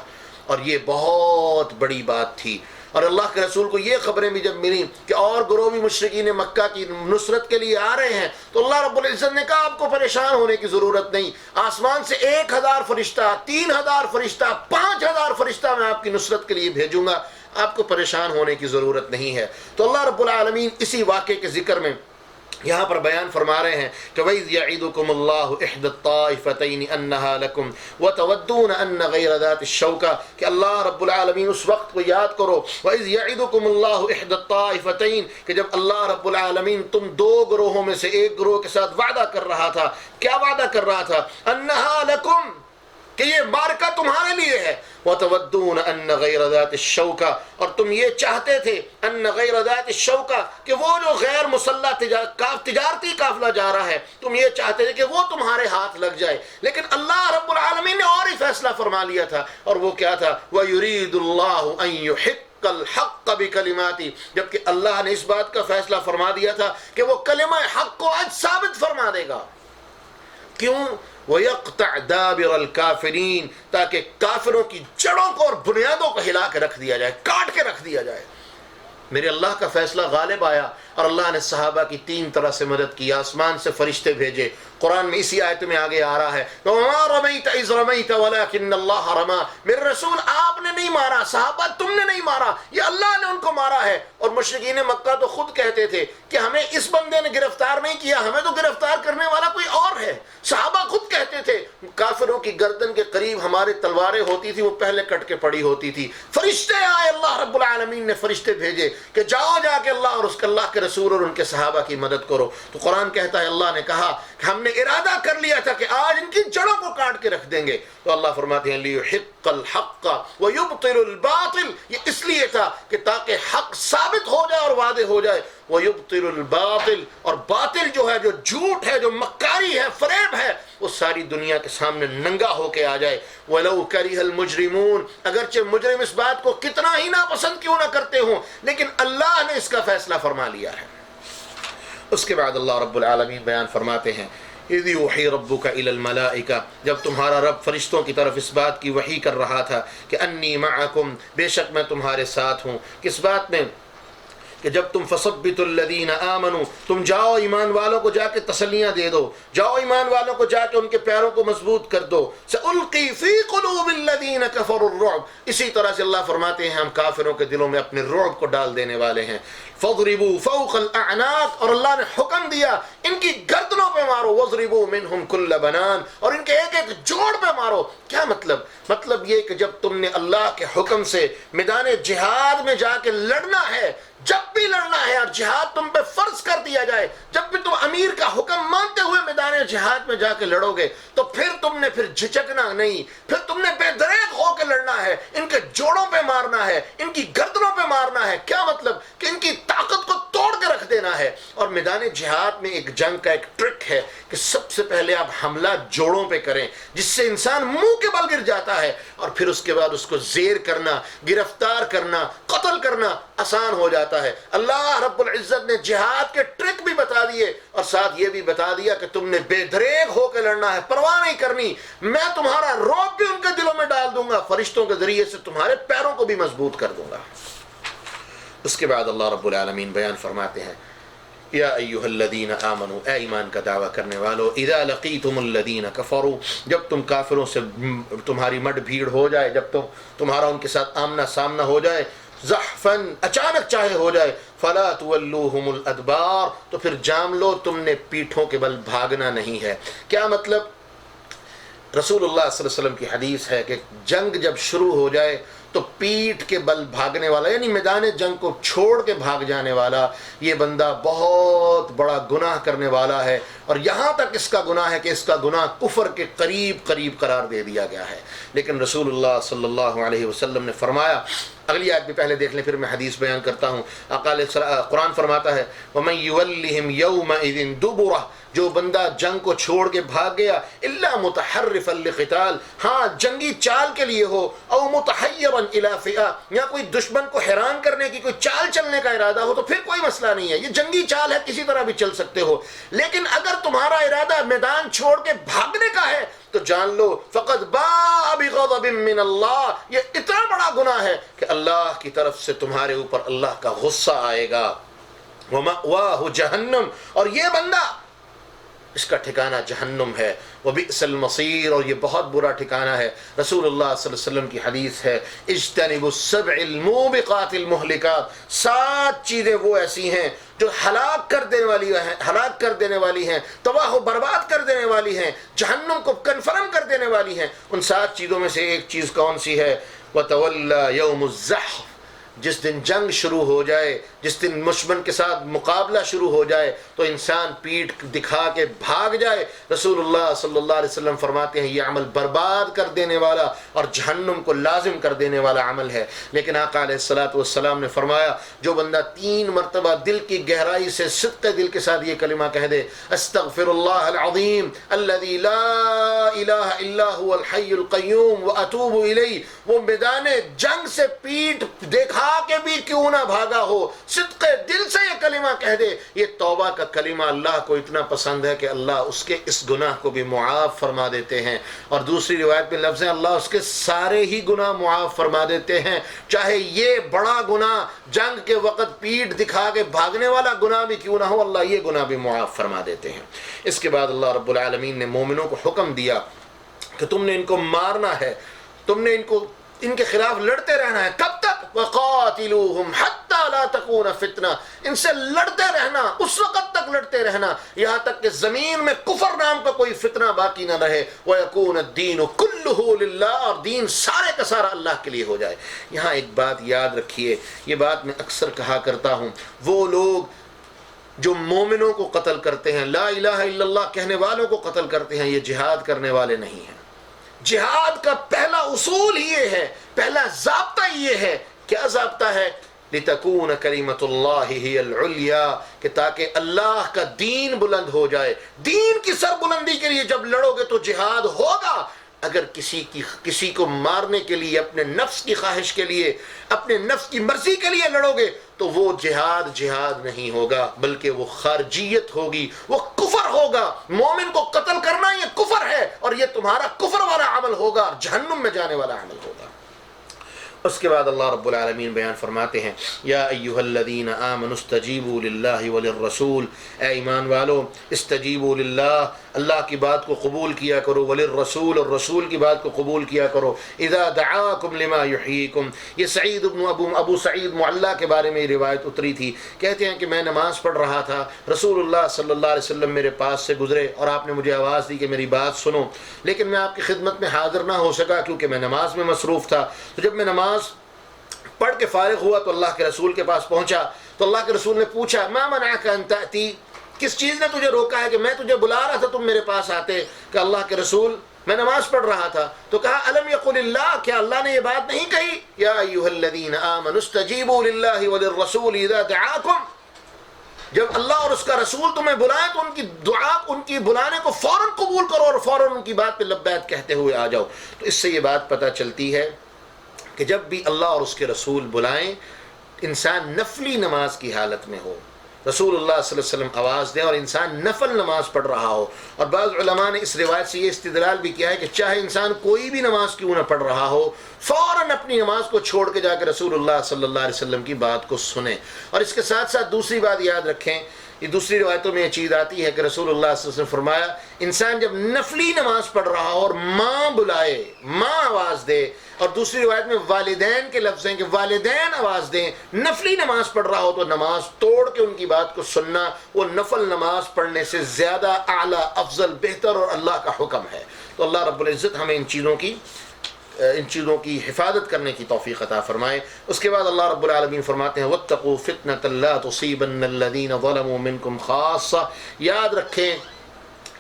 اور یہ بہت بڑی بات تھی۔ اور اللہ کے رسول کو یہ خبریں بھی جب ملی کہ اور گروہ بھی مشرکین مکہ کی نصرت کے لیے آ رہے ہیں تو اللہ رب العزت نے کہا آپ کو پریشان ہونے کی ضرورت نہیں، آسمان سے 1000 فرشتہ، 3000 فرشتہ، 5000 فرشتہ میں آپ کی نصرت کے لیے بھیجوں گا، آپ کو پریشان ہونے کی ضرورت نہیں ہے۔ تو اللہ رب العالمین اسی واقعے کے ذکر میں یہاں پر بیان فرما رہے ہیں کہ وَإِذْ يَعِدُكُمُ اللَّهُ إِحْدَى الطَّائِفَتَيْنِ أَنَّهَا لَكُمْ وَتَوَدُّونَ أَنَّ غَيْرَ ذَاتِ الشَّوْكَةِ کہ اللہ رب العالمین اس وقت کو یاد کرو وَإِذْ يَعِدُكُمُ اللَّهُ إِحْدَى الطَّائِفَتَيْنِ کہ جب اللہ رب العالمین تم دو گروہوں میں سے ایک گروہ کے ساتھ وعدہ کر رہا تھا. کیا وعدہ کر رہا تھا؟ أَنَّهَا لَكُمْ کہ یہ مارکہ تمہارے لیے ہے. وَتَوَدُّونَ أَنَّ غَيْرَ ذَاتِ الشَّوْكَةِ اور تم یہ چاہتے تھے أَنَّ غَيْرَ ذَاتِ الشَّوْكَةِ کہ وہ جو غیر مسلح تجارتی قافلہ جا رہا ہے تم یہ چاہتے تھے کہ وہ تمہارے ہاتھ لگ جائے. لیکن اللہ رب العالمین نے اور ہی فیصلہ فرما لیا تھا اور وہ کیا تھا؟ وَيُرِيدُ اللَّهُ أَن يُحِقَّ الْحَقَّ بِكَلِمَاتِهِ جبکہ اللہ نے اس بات کا فیصلہ فرما دیا تھا کہ وہ کلمہ حق کو آج ثابت فرما دے گا. کیوں؟ وَيَقْطَعْ دَابِرَ الْكَافِرِينَ تاکہ کافروں کی جڑوں کو اور بنیادوں کو ہلا کے رکھ دیا جائے، کاٹ کے رکھ دیا جائے. میرے اللہ کا فیصلہ غالب آیا اور اللہ نے صحابہ کی تین طرح سے مدد کی. آسمان سے فرشتے بھیجے. قرآن میں اسی آیت میں آگے آ رہا ہے وَمَا رَمَيْتَ إِذْ رَمَيْتَ وَلَكِنَّ اللَّهَ رَمَى میرے رسول آپ نے نہیں مارا، صحابہ تم نے نہیں مارا، یہ اللہ نے ان کو مارا ہے. اور مشرکین مکہ تو خود کہتے تھے کہ ہمیں اس بندے نے گرفتار نہیں کیا، ہمیں تو گرفتار کرنے والا کوئی اور ہے. صحابہ خود کہتے تھے کافروں کی گردن کے قریب ہماری تلواریں ہوتی تھی وہ پہلے کٹ کے پڑی ہوتی تھی. فرشتے آئے، اللہ رب العالمین نے فرشتے بھیجے کہ جاؤ جا کے اللہ اور اس کے اللہ کے رسول اور ان کے صحابہ کی مدد کرو. تو قرآن کہتا ہے اللہ نے کہا کہ ہم نے ارادہ کر لیا تھا کہ آج ان کی جڑوں کو کاٹ کے رکھ دیں گے. تو اللہ فرماتے ہیں لِيُحِقَّ الْحَقَّ وَيُبْطِلُ الْبَاطِلَ یہ اس لیے تھا کہ تاکہ حق ثابت ہو جائے اور واضح ہو جائے. وَيُبْطِلُ الْبَاطِلَ اور باطل جو ہے، جو جھوٹ ہے، جو مکاری ہے، فریب ہے، وہ ساری دنیا کے سامنے ننگا ہو کے آ جائے. وَلَوْ كَرِهَ الْمُجْرِمُونَ اگرچہ مجرم اس بات کو کتنا ہی ناپسند کیوں نہ کرتے ہوں لیکن اللہ نے اس کا فیصلہ فرما لیا ہے. اس کے بعد اللہ رب العالمین بیان فرماتے ہیں اِذْ يُوحِي رَبُّكَ إِلَى الْمَلَائِكَةِ جب تمہارا رب فرشتوں کی طرف اس بات کی وحی کر رہا تھا کہ اَنِّي مَعَكُمْ بے شک میں تمہارے ساتھ ہوں. کس بات میں؟ کہ جب تم فَصَبِّتُوا الَّذِينَ آمَنُوا تم جاؤ ایمان والوں کو جا کے تسلیاں دے دو، جاؤ ایمان والوں کو جا کے ان کے پیروں کو مضبوط کر دو. سَأُلْقِي فِي قُلُوبِ الَّذِينَ كَفَرُوا الرُّعْبَ اسی طرح سے اللہ فرماتے ہیں ہم کافروں کے دلوں میں اپنے رعب کو ڈال دینے والے ہیں. فَضْرِبُوا فَوْقَ الْأَعْنَاقِ اور اللہ نے حکم دیا ان کی گردنوں پہ مارو. وَضْرِبُوا مِنْهُمْ كُلَّ بَنَانٍ اور ان کے ایک ایک جوڑ پہ مارو. کیا مطلب یہ کہ جب تم نے اللہ کے حکم سے میدان جہاد میں جا کے لڑنا ہے، جب بھی لڑنا ہے اور جہاد تم پہ فرض کر دیا جائے، جب بھی تم امیر کا حکم مانتے ہوئے میدان جہاد میں جا کے لڑو گے تو پھر تم نے جھجکنا نہیں، پھر تم نے بے دریغ ہو کے لڑنا ہے. ان کے جوڑوں پہ مارنا ہے، ان کی گردنوں پہ مارنا ہے. کیا مطلب؟ کہ ان کی طاقت کو توڑ کے رکھ دینا ہے. اور میدان جہاد میں ایک جنگ کا ایک ٹرک ہے کہ سب سے پہلے آپ حملہ جوڑوں پہ کریں جس سے انسان منہ کے بل گر جاتا ہے اور پھر اس کے بعد اس کو زیر کرنا، گرفتار کرنا، قتل کرنا آسان ہو جاتا ہے. اللہ رب العزت نے جہاد کے ٹرک بھی بتا دیے اور ساتھ یہ بھی بتا دیا کہ تم نے بے دریغ ہو کے لڑنا ہے، پرواہ نہیں کرنی. میں تمہارا رعب بھی ان کے دلوں میں ڈال دوں گا، فرشتوں کے ذریعے سے تمہارے پیروں کو بھی مضبوط کر دوں گا. اس کے بعد اللہ رب العالمین بیان فرماتے ہیں یا ایھا الذین آمنوا اے ایمان کا دعویٰ کرنے والو اذا لقیتم الذین کفروا جب تم کافروں سے تمہاری مڈ بھیڑ ہو جائے، جب تمہارا ان کے ساتھ آمنا سامنا ہو جائے، زحفاً اچانک چاہے ہو جائے، فلا تولوہم الادبار تو پھر جام لو تم نے پیٹھوں کے بل بھاگنا نہیں ہے. کیا مطلب؟ رسول اللہ صلی اللہ علیہ وسلم کی حدیث ہے کہ جنگ جب شروع ہو جائے تو پیٹھ کے بل بھاگنے والا یعنی میدان جنگ کو چھوڑ کے بھاگ جانے والا یہ بندہ بہت بڑا گناہ کرنے والا ہے. اور یہاں تک اس کا گناہ ہے کہ اس کا گناہ کفر کے قریب قرار دے دیا گیا ہے. لیکن رسول اللہ صلی اللہ علیہ وسلم نے فرمایا، اگلی آیت بھی پہلے دیکھ لیں پھر میں حدیث بیان کرتا ہوں. قرآن فرماتا ہے وَمَن يُوَلِّهِمْ يَوْمَئِذٍ دُبُرَهُ جو بندہ جنگ کو چھوڑ کے بھاگ گیا، الا متحرفا لقتال ہاں جنگی چال کے لیے ہو، او متحیرا الی فئہ یا کوئی دشمن کو حیران کرنے کی کوئی چال چلنے کا ارادہ ہو تو پھر کوئی مسئلہ نہیں ہے، یہ جنگی چال ہے کسی طرح بھی چل سکتے ہو. لیکن اگر تمہارا ارادہ میدان چھوڑ کے بھاگنے کا ہے تو جان لو فقد باء بغضب من اللہ یہ اتنا بڑا گناہ ہے کہ اللہ کی طرف سے تمہارے اوپر اللہ کا غصہ آئے گا. ومأواہ جہنم اور یہ بندہ اس کا ٹھکانہ جہنم ہے، وبئس المصیر، اور یہ بہت برا ٹھکانہ ہے۔ رسول اللہ صلی اللہ علیہ وسلم کی حدیث ہے اجتنبوا السبع الموبقات المہلکات، 7 چیزیں وہ ایسی ہیں جو ہلاک کر دینے والی ہیں، تباہ و برباد کر دینے والی ہیں، جہنم کو کنفرم کر دینے والی ہیں۔ ان 7 چیزوں میں سے ایک چیز کون سی ہے؟ وَتَوَلَّى يَوْمُ الزَّحْفِ، جس دن جنگ شروع ہو جائے، جس دن دشمن کے ساتھ مقابلہ شروع ہو جائے تو انسان پیٹھ دکھا کے بھاگ جائے۔ رسول اللہ صلی اللہ علیہ وسلم فرماتے ہیں یہ عمل برباد کر دینے والا اور جہنم کو لازم کر دینے والا عمل ہے۔ لیکن آقا علیہ الصلوۃ والسلام نے فرمایا جو بندہ 3 مرتبہ دل کی گہرائی سے صدق دل کے ساتھ یہ کلمہ کہہ دے، استغفر اللہ العظیم الذی لا الہ الا هو الحی القیوم واتوب الیہ، وہ میدان جنگ سے پیٹھ دیکھا کہ بھی کیوں نہ بھاگا ہو، صدق دل سے یہ کلمہ کہہ دے، یہ توبہ کا کلمہ اللہ کو اتنا پسند ہے کہ اللہ اس کے اس گناہ کو بھی معاف فرما دیتے ہیں۔ اور دوسری روایت میں لفظ ہے اللہ اس کے سارے ہی گناہ معاف فرما دیتے ہیں، چاہے یہ بڑا گناہ جنگ کے وقت پیٹھ دکھا کے بھاگنے والا گناہ بھی کیوں نہ ہو، اللہ یہ گناہ بھی معاف فرما دیتے ہیں۔ اس کے بعد اللہ رب العالمین نے مومنوں کو حکم دیا کہ تم نے ان کو مارنا ہے، تم نے ان کے خلاف لڑتے رہنا ہے۔ کب تک؟ وَقَاتِلُوهُمْ حَتَّى لَا تَكُونَ فِتْنَةٌ، ان سے لڑتے رہنا، اس وقت تک لڑتے رہنا یہاں تک کہ زمین میں کفر نام کا کوئی فتنہ باقی نہ رہے، وَيَكُونَ الدِّينُ كُلُّهُ لِلَّهِ، اور دین سارے کا سارا اللہ کے لیے ہو جائے۔ یہاں ایک بات یاد رکھیے، یہ بات میں اکثر کہا کرتا ہوں، وہ لوگ جو مومنوں کو قتل کرتے ہیں، لا الہ الا اللہ کہنے والوں کو قتل کرتے ہیں، یہ جہاد کرنے والے نہیں ہیں۔ جہاد کا پہلا اصول یہ ہے، پہلا ضابطہ یہ ہے، کیا ضابطہ ہے؟ لِتَكُونَ كَلِمَةُ اللَّهِ هِيَ الْعُلْيَا، کہ تاکہ اللہ کا دین بلند ہو جائے۔ دین کی سر بلندی کے لیے جب لڑو گے تو جہاد ہوگا۔ اگر کسی کو مارنے کے لیے، اپنے نفس کی خواہش کے لیے، اپنے نفس کی مرضی کے لیے لڑو گے تو وہ جہاد نہیں ہوگا، بلکہ وہ خارجیت ہوگی، وہ کفر ہوگا۔ مومن کو قتل کرنا یہ کفر ہے، اور یہ تمہارا کفر والا عمل ہوگا، جہنم میں جانے والا عمل ہوگا۔ اس کے بعد اللہ رب العالمین بیان فرماتے ہیں یا ایھا الذین آمنوا استجیبوا للہ وللرسول، اے ایمان والو استجیبوا للہ، اللہ کی بات کو قبول کیا کرو، وللرسول، اور رسول کی بات کو قبول کیا کرو، اذا دعاکم لما یحییکم۔ یہ سعید ابن ابو سعید معلیٰ کے بارے میں یہ روایت اتری تھی، کہتے ہیں کہ میں نماز پڑھ رہا تھا، رسول اللہ صلی اللہ علیہ وسلم میرے پاس سے گزرے اور آپ نے مجھے آواز دی کہ میری بات سنو، لیکن میں آپ کی خدمت میں حاضر نہ ہو سکا کیونکہ میں نماز میں مصروف تھا۔ تو جب میں نماز پڑھ کے فارغ ہوا تو اللہ کے رسول کے پاس پہنچا تو اللہ کے رسول نے پوچھا ما منعک ان تأتی، کس چیز نے تجھے روکا ہے کہ میں تجھے بلا رہا تھا تم میرے پاس آتے؟ کہ اللہ کے رسول میں نماز پڑھ رہا تھا۔ تو کہا الم یقل اللہ، کیا اللہ نے یہ بات نہیں کہی یا ایھا الذین آمنوا استجیبوا للہ وللرسول اذا دعاکم؟ جب اللہ اور اس کا رسول تمہیں بلائے تو ان کی دعا، ان کی بلانے کو فوراً قبول کرو اور فوراً ان کی بات پہ لبیک کہتے ہوئے آ جاؤ۔ تو اس سے یہ بات پتہ چلتی ہے کہ جب بھی اللہ اور اس کے رسول بلائیں، انسان نفلی نماز کی حالت میں ہو، رسول اللہ صلی اللہ علیہ وسلم آواز دیں اور انسان نفل نماز پڑھ رہا ہو۔ اور بعض علماء نے اس روایت سے یہ استدلال بھی کیا ہے کہ چاہے انسان کوئی بھی نماز کیوں نہ پڑھ رہا ہو، فوراً اپنی نماز کو چھوڑ کے جا کے رسول اللہ صلی اللہ علیہ وسلم کی بات کو سنیں۔ اور اس کے ساتھ ساتھ دوسری بات یاد رکھیں، یہ دوسری روایتوں میں یہ چیز آتی ہے کہ رسول اللہ صلی اللہ علیہ وسلم فرمایا انسان جب نفلی نماز پڑھ رہا ہو اور ماں بلائے، ماں آواز دے، اور دوسری روایت میں والدین کے لفظ ہیں کہ والدین آواز دیں، نفلی نماز پڑھ رہا ہو تو نماز توڑ کے ان کی بات کو سننا وہ نفل نماز پڑھنے سے زیادہ اعلیٰ، افضل، بہتر اور اللہ کا حکم ہے۔ تو اللہ رب العزت ہمیں ان چیزوں کی حفاظت کرنے کی توفیق عطا فرمائے۔ اس کے بعد اللہ رب العالمین فرماتے ہیں وَاتَّقُوا فِتْنَةً لَا تُصِيبَنَّ الَّذِينَ ظَلَمُوا مِنْكُمْ خَاصَّةً۔ یاد رکھیں،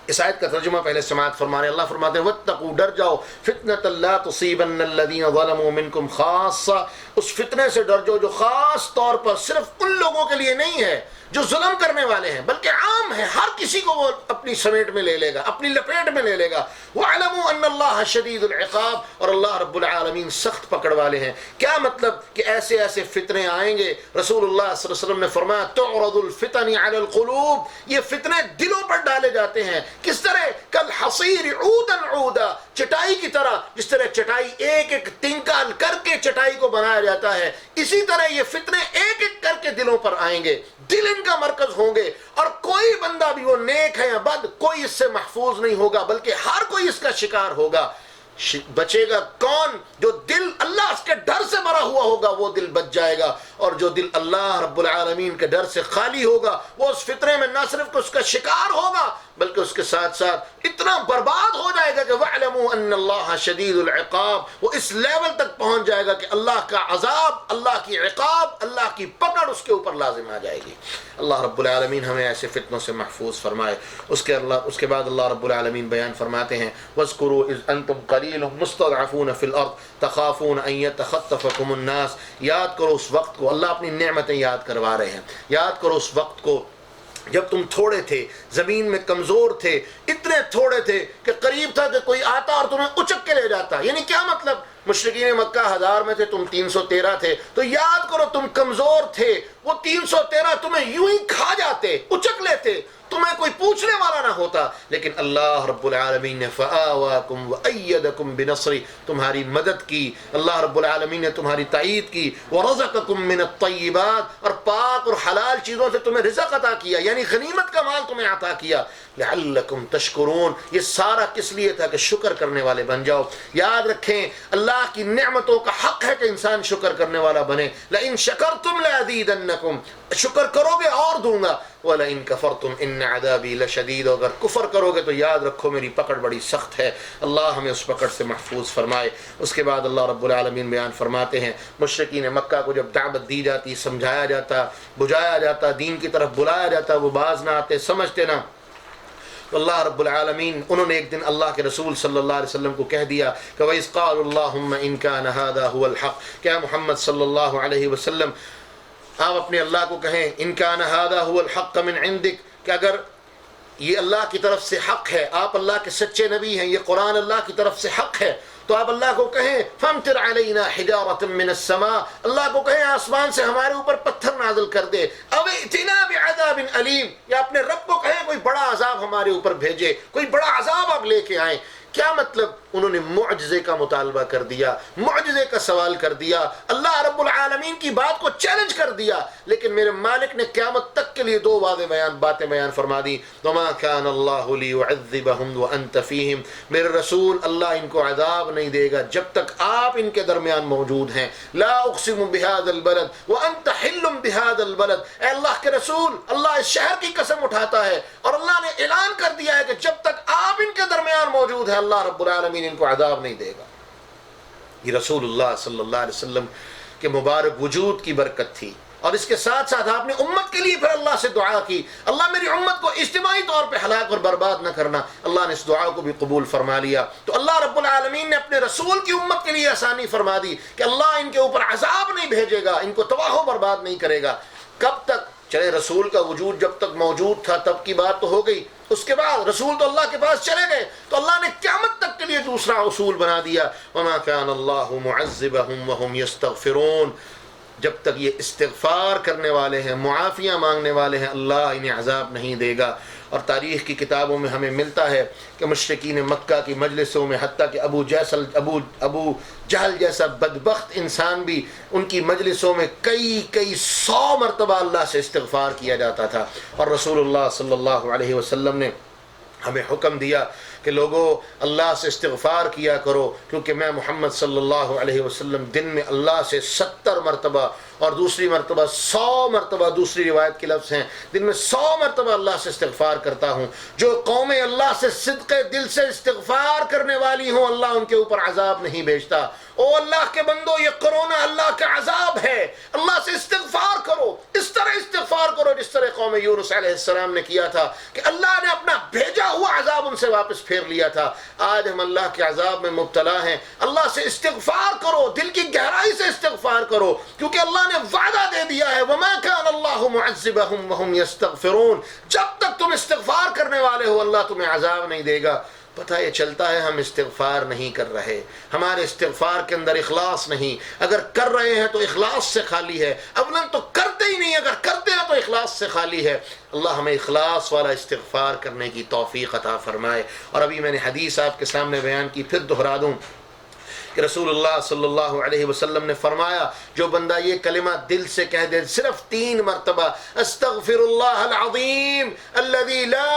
اس آیت کا ترجمہ پہلے سماعت فرما رہے ہیں، اللہ فرماتے ہیں وَاتَّقُوا، ڈر جاؤ، فِتْنَةً لَا تُصِيبَنَّ الَّذِينَ ظَلَمُوا مِنْكُمْ خَاصَّةً، اس فتنے سے ڈر جاؤ جو خاص طور پر صرف ان لوگوں کے لیے نہیں ہے جو ظلم کرنے والے ہیں، بلکہ عام ہے، ہر کسی کو وہ اپنی سمیٹ میں لے لے گا، اپنی لپیٹ میں لے لے گا۔ وَاعْلَمُوا أَنَّ اللَّهَ شَدِيدُ الْعِقَابِ، اور اللہ رب العالمین سخت پکڑ والے ہیں۔ کیا مطلب کہ ایسے ایسے فتنے آئیں گے، رسول اللہ صلی اللہ علیہ وسلم نے فرمایا تُعْرَضُ الْفِتَنِ عَلَى الْقُلُوبِ، یہ فتنے دلوں پر ڈالے جاتے ہیں، کس طرح؟ کل حصیر عودن عودا، چٹائی کی طرح، جس طرح چٹائی ایک ایک تنکال کر کے چٹائی کو بنایا جاتا ہے، اسی طرح یہ فتنے ایک ایک کر کے دلوں پر آئیں گے، دل ان کا مرکز ہوں گے، اور کوئی بندہ بھی وہ نیک ہے یا بد، کوئی اس سے محفوظ نہیں ہوگا، بلکہ ہر کوئی اس کا شکار ہوگا۔ بچے گا کون؟ جو دل اللہ اس کے ڈر سے بھرا ہوا ہوگا وہ دل بچ جائے گا، اور جو دل اللہ رب العالمین کے ڈر سے خالی ہوگا وہ اس فطرے میں نہ صرف اس کا شکار ہوگا بلکہ اس کے ساتھ ساتھ اتنا برباد ہو جائے گا کہ وَاعْلَمُوا أَنَّ اللَّهَ شَدِيدُ الْعِقَابِ، وہ اس لیول تک پہنچ جائے گا کہ اللہ کا عذاب، اللہ کی عقاب، اللہ کی پکڑ اس کے اوپر لازم آ جائے گی۔ اللہ رب العالمین ہمیں ایسے فتنوں سے محفوظ فرمائے۔ اس کے بعد اللہ رب العالمین بیان فرماتے ہیں وَاذْكُرُوا إِذْ أَنْتُمْ قَلِيلٌ مُسْتَضْعَفُونَ فِي الْأَرْضِ تَخَافُونَ أَنْ يَتَخَطَّفَكُمُ النَّاسُ، یاد کرو اس وقت کو، اللہ اپنی نعمتیں یاد کروا رہے ہیں، یاد کرو اس وقت کو جب تم تھوڑے تھے، زمین میں کمزور تھے، اتنے تھوڑے تھے کہ قریب تھا کہ کوئی آتا اور تمہیں اچک کے لے جاتا۔ یعنی کیا مطلب؟ مشرکین مکہ 1000 میں تھے، تم 313 تھے، تو یاد کرو تم کمزور تھے، وہ 313 تمہیں یوں ہی کھا جاتے، اچک لیتے، تمہیں کوئی پوچھنے والا نہ ہوتا، لیکن اللہ رب العالمین نے فآواکم وأیدکم بنصری، تمہاری مدد کی، اللہ رب العالمین نے تمہاری تائید کی، ورزقکم من الطیبات، اور پاک اور حلال چیزوں سے تمہیں رزق عطا کیا، یعنی غنیمت کا مال تمہیں عطا کیا، لعلکم تشکرون، یہ سارا کس لیے تھا کہ شکر کرنے والے بن جاؤ۔ یاد رکھیں اللہ کی نعمتوں کا حق ہے کہ انسان شکر کرنے والا بنے۔ لئن شکرتم لازیدنکم، شکر کرو گے اور دوں گا، وَلَئِن كَفَرْتُمْ إِنَّ عَذَابِي لَشَدِيدٌ، اگر کفر کرو گے تو یاد رکھو میری پکڑ بڑی سخت ہے۔ اللہ ہمیں اس پکڑ سے محفوظ فرمائے۔ اس کے بعد اللہ رب العالمین بیان فرماتے ہیں مشرکین مکہ کو جب دعوت دی جاتی، سمجھایا جاتا، بجایا جاتا، دین کی طرف بلایا جاتا، وہ باز نہ آتے، سمجھتے نہ، تو اللہ رب العالمین انہوں نے ایک دن اللہ کے رسول صلی اللہ علیہ وسلم کو کہہ دیا کہ وَإِذْ قَالُوا اللَّهُمَّ إِنْ كَانَ هَذَا هُوَ الْحَقُّ، کیا محمد صلی اللہ علیہ وسلم آپ اپنے اللہ کو کہیں إِنْ كَانَ هَذَا هُوَ الْحَقَّ مِنْ عِنْدِكَ، کہ اگر یہ اللہ کی طرف سے حق ہے، آپ اللہ کے سچے نبی ہیں، یہ قرآن اللہ کی طرف سے حق ہے، تو آپ اللہ کو کہیں فَامْطِرْ عَلَيْنَا حِجَارَةً مِّنَ السَّمَاءِ، اللہ کو کہیں آسمان سے ہمارے اوپر پتھر نازل کر دے، اَوْ ائْتِنَا بِعَذَابٍ أَلِيمٍ، یا اپنے رب کو کہیں کوئی بڑا عذاب ہمارے اوپر بھیجے، کوئی بڑا عذاب آپ لے کے آئیں۔ کیا مطلب؟ انہوں نے معجزے کا مطالبہ کر دیا، معجزے کا سوال کر دیا، اللہ رب العالمین کی بات کو چیلنج کر دیا، لیکن میرے مالک نے قیامت تک کے لیے دو باتیں بیان فرما دی، وَمَا كَانَ اللَّهُ لِيُعَذِّبَهُمْ وَأَنْتَ فِيهِمْ، میرے رسول اللہ ان کو عذاب نہیں دے گا جب تک آپ ان کے درمیان موجود ہیں، لَا أُقْسِمُ بِهَذَا الْبَلَدِ وَأَنْتَ حِلٌّ بِهَذَا الْبَلَدِ، اے اللہ کے رسول، اللہ اس شہر کی قسم اٹھاتا ہے، اور اللہ نے اعلان کر دیا ہے کہ جب تک آپ ان کے درمیان موجود ہیں اللہ رب العالمین ان کو عذاب نہیں دے گا۔ یہ رسول اللہ صلی اللہ علیہ وسلم کے مبارک وجود کی برکت تھی، اور اس کے ساتھ ساتھ آپ نے امت کے لیے پھر اللہ سے دعا کی، اللہ میری امت کو اجتماعی طور پہ ہلاک اور برباد نہ کرنا، اللہ نے اس دعا کو بھی قبول فرما لیا۔ تو اللہ رب العالمین نے اپنے رسول کی امت کے لیے آسانی فرما دی کہ اللہ ان کے اوپر عذاب نہیں بھیجے گا، ان کو تباہ و برباد نہیں کرے گا۔ کب تک؟ چلے رسول کا وجود جب تک موجود تھا تب کی بات تو ہو گئی، اس کے بعد رسول تو اللہ کے پاس چلے گئے، تو اللہ نے قیامت تک کے لیے دوسرا اصول بنا دیا، وَمَا كَانَ اللَّهُ مُعَذِّبَهُمْ وَهُمْ يَسْتَغْفِرُونَ، جب تک یہ استغفار کرنے والے ہیں، معافیاں مانگنے والے ہیں، اللہ انہیں عذاب نہیں دے گا۔ اور تاریخ کی کتابوں میں ہمیں ملتا ہے کہ مشرکین مکہ کی مجلسوں میں، حتیٰ کہ ابو جہل جیسا بدبخت انسان بھی ان کی مجلسوں میں کئی 100 مرتبہ اللہ سے استغفار کیا جاتا تھا، اور رسول اللہ صلی اللہ علیہ وسلم نے ہمیں حکم دیا کہ لوگوں اللہ سے استغفار کیا کرو، کیونکہ میں محمد صلی اللہ علیہ وسلم دن میں اللہ سے 70 مرتبہ اور دوسری مرتبہ 100 مرتبہ، دوسری روایت کے لفظ ہیں دن میں 100 مرتبہ اللہ سے استغفار کرتا ہوں۔ جو قومیں اللہ سے صدق دل سے استغفار کرنے والی ہوں اللہ ان کے اوپر عذاب نہیں بھیجتا۔ او اللہ کے بندو، یہ کرونا اللہ کا عذاب ہے، اللہ سے استغفار کرو، اس طرح استغفار کرو جس طرح قوم یونس علیہ السلام نے کیا تھا کہ اللہ نے اپنا بھیجا ہوا عذاب ان سے واپس پھیر لیا تھا۔ آج ہم اللہ کے عذاب میں مبتلا ہیں، اللہ سے استغفار کرو، دل کی گہرائی سے استغفار کرو، کیونکہ اللہ نے وعدہ دے دیا ہے وَمَا كَانَ اللَّهُ مُعَذِّبَهُمْ وَهُمْ يَسْتَغْفِرُونَ، جب تک تم استغفار کرنے والے ہو اللہ تمہیں عذاب نہیں دے گا۔ پتہ یہ چلتا ہے ہم استغفار نہیں کر رہے، ہمارے استغفار کے اندر اخلاص نہیں، اگر کر رہے ہیں تو اخلاص سے خالی ہے، اولاً تو کرتے ہی نہیں، اگر کرتے ہیں تو اخلاص سے خالی ہے۔ اللہ ہمیں اخلاص والا استغفار کرنے کی توفیق عطا فرمائے۔ اور ابھی میں نے حدیث آپ کے سامنے بیان کی، پھر دہرا دوں کہ رسول اللہ صلی اللہ علیہ وسلم نے فرمایا جو بندہ یہ کلمہ دل سے کہہ دے صرف 3 مرتبہ، استغفر اللہ العظیم الذی لا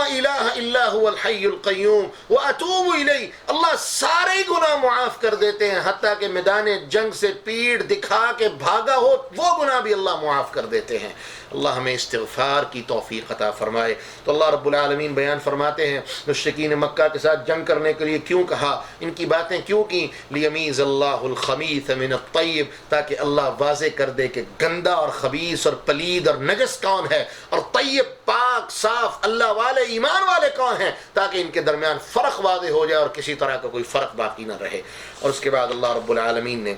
الہ الا هو الحی القیوم واتوب الیہ، اللہ سارے گناہ معاف کر دیتے ہیں، حتیٰ کہ میدان جنگ سے پیٹھ دکھا کے بھاگا ہو وہ گناہ بھی اللہ معاف کر دیتے ہیں۔ اللہ ہمیں استغفار کی توفیق عطا فرمائے۔ تو اللہ رب العالمین بیان فرماتے ہیں مشرکین مکہ کے ساتھ جنگ کرنے کے لیے کیوں کہا، ان کی باتیں کیوں کی، لیمیز اللہ الخبیث من الطیب، تاکہ اللہ واضح کر دے کہ گندا اور خبیث اور پلید اور نجس کون ہے، اور طیب پاک صاف اللہ والے ایمان والے کون ہیں، تاکہ ان کے درمیان فرق واضح ہو جائے اور کسی طرح کا کوئی فرق باقی نہ رہے۔ اور اس کے بعد اللہ رب العالمین نے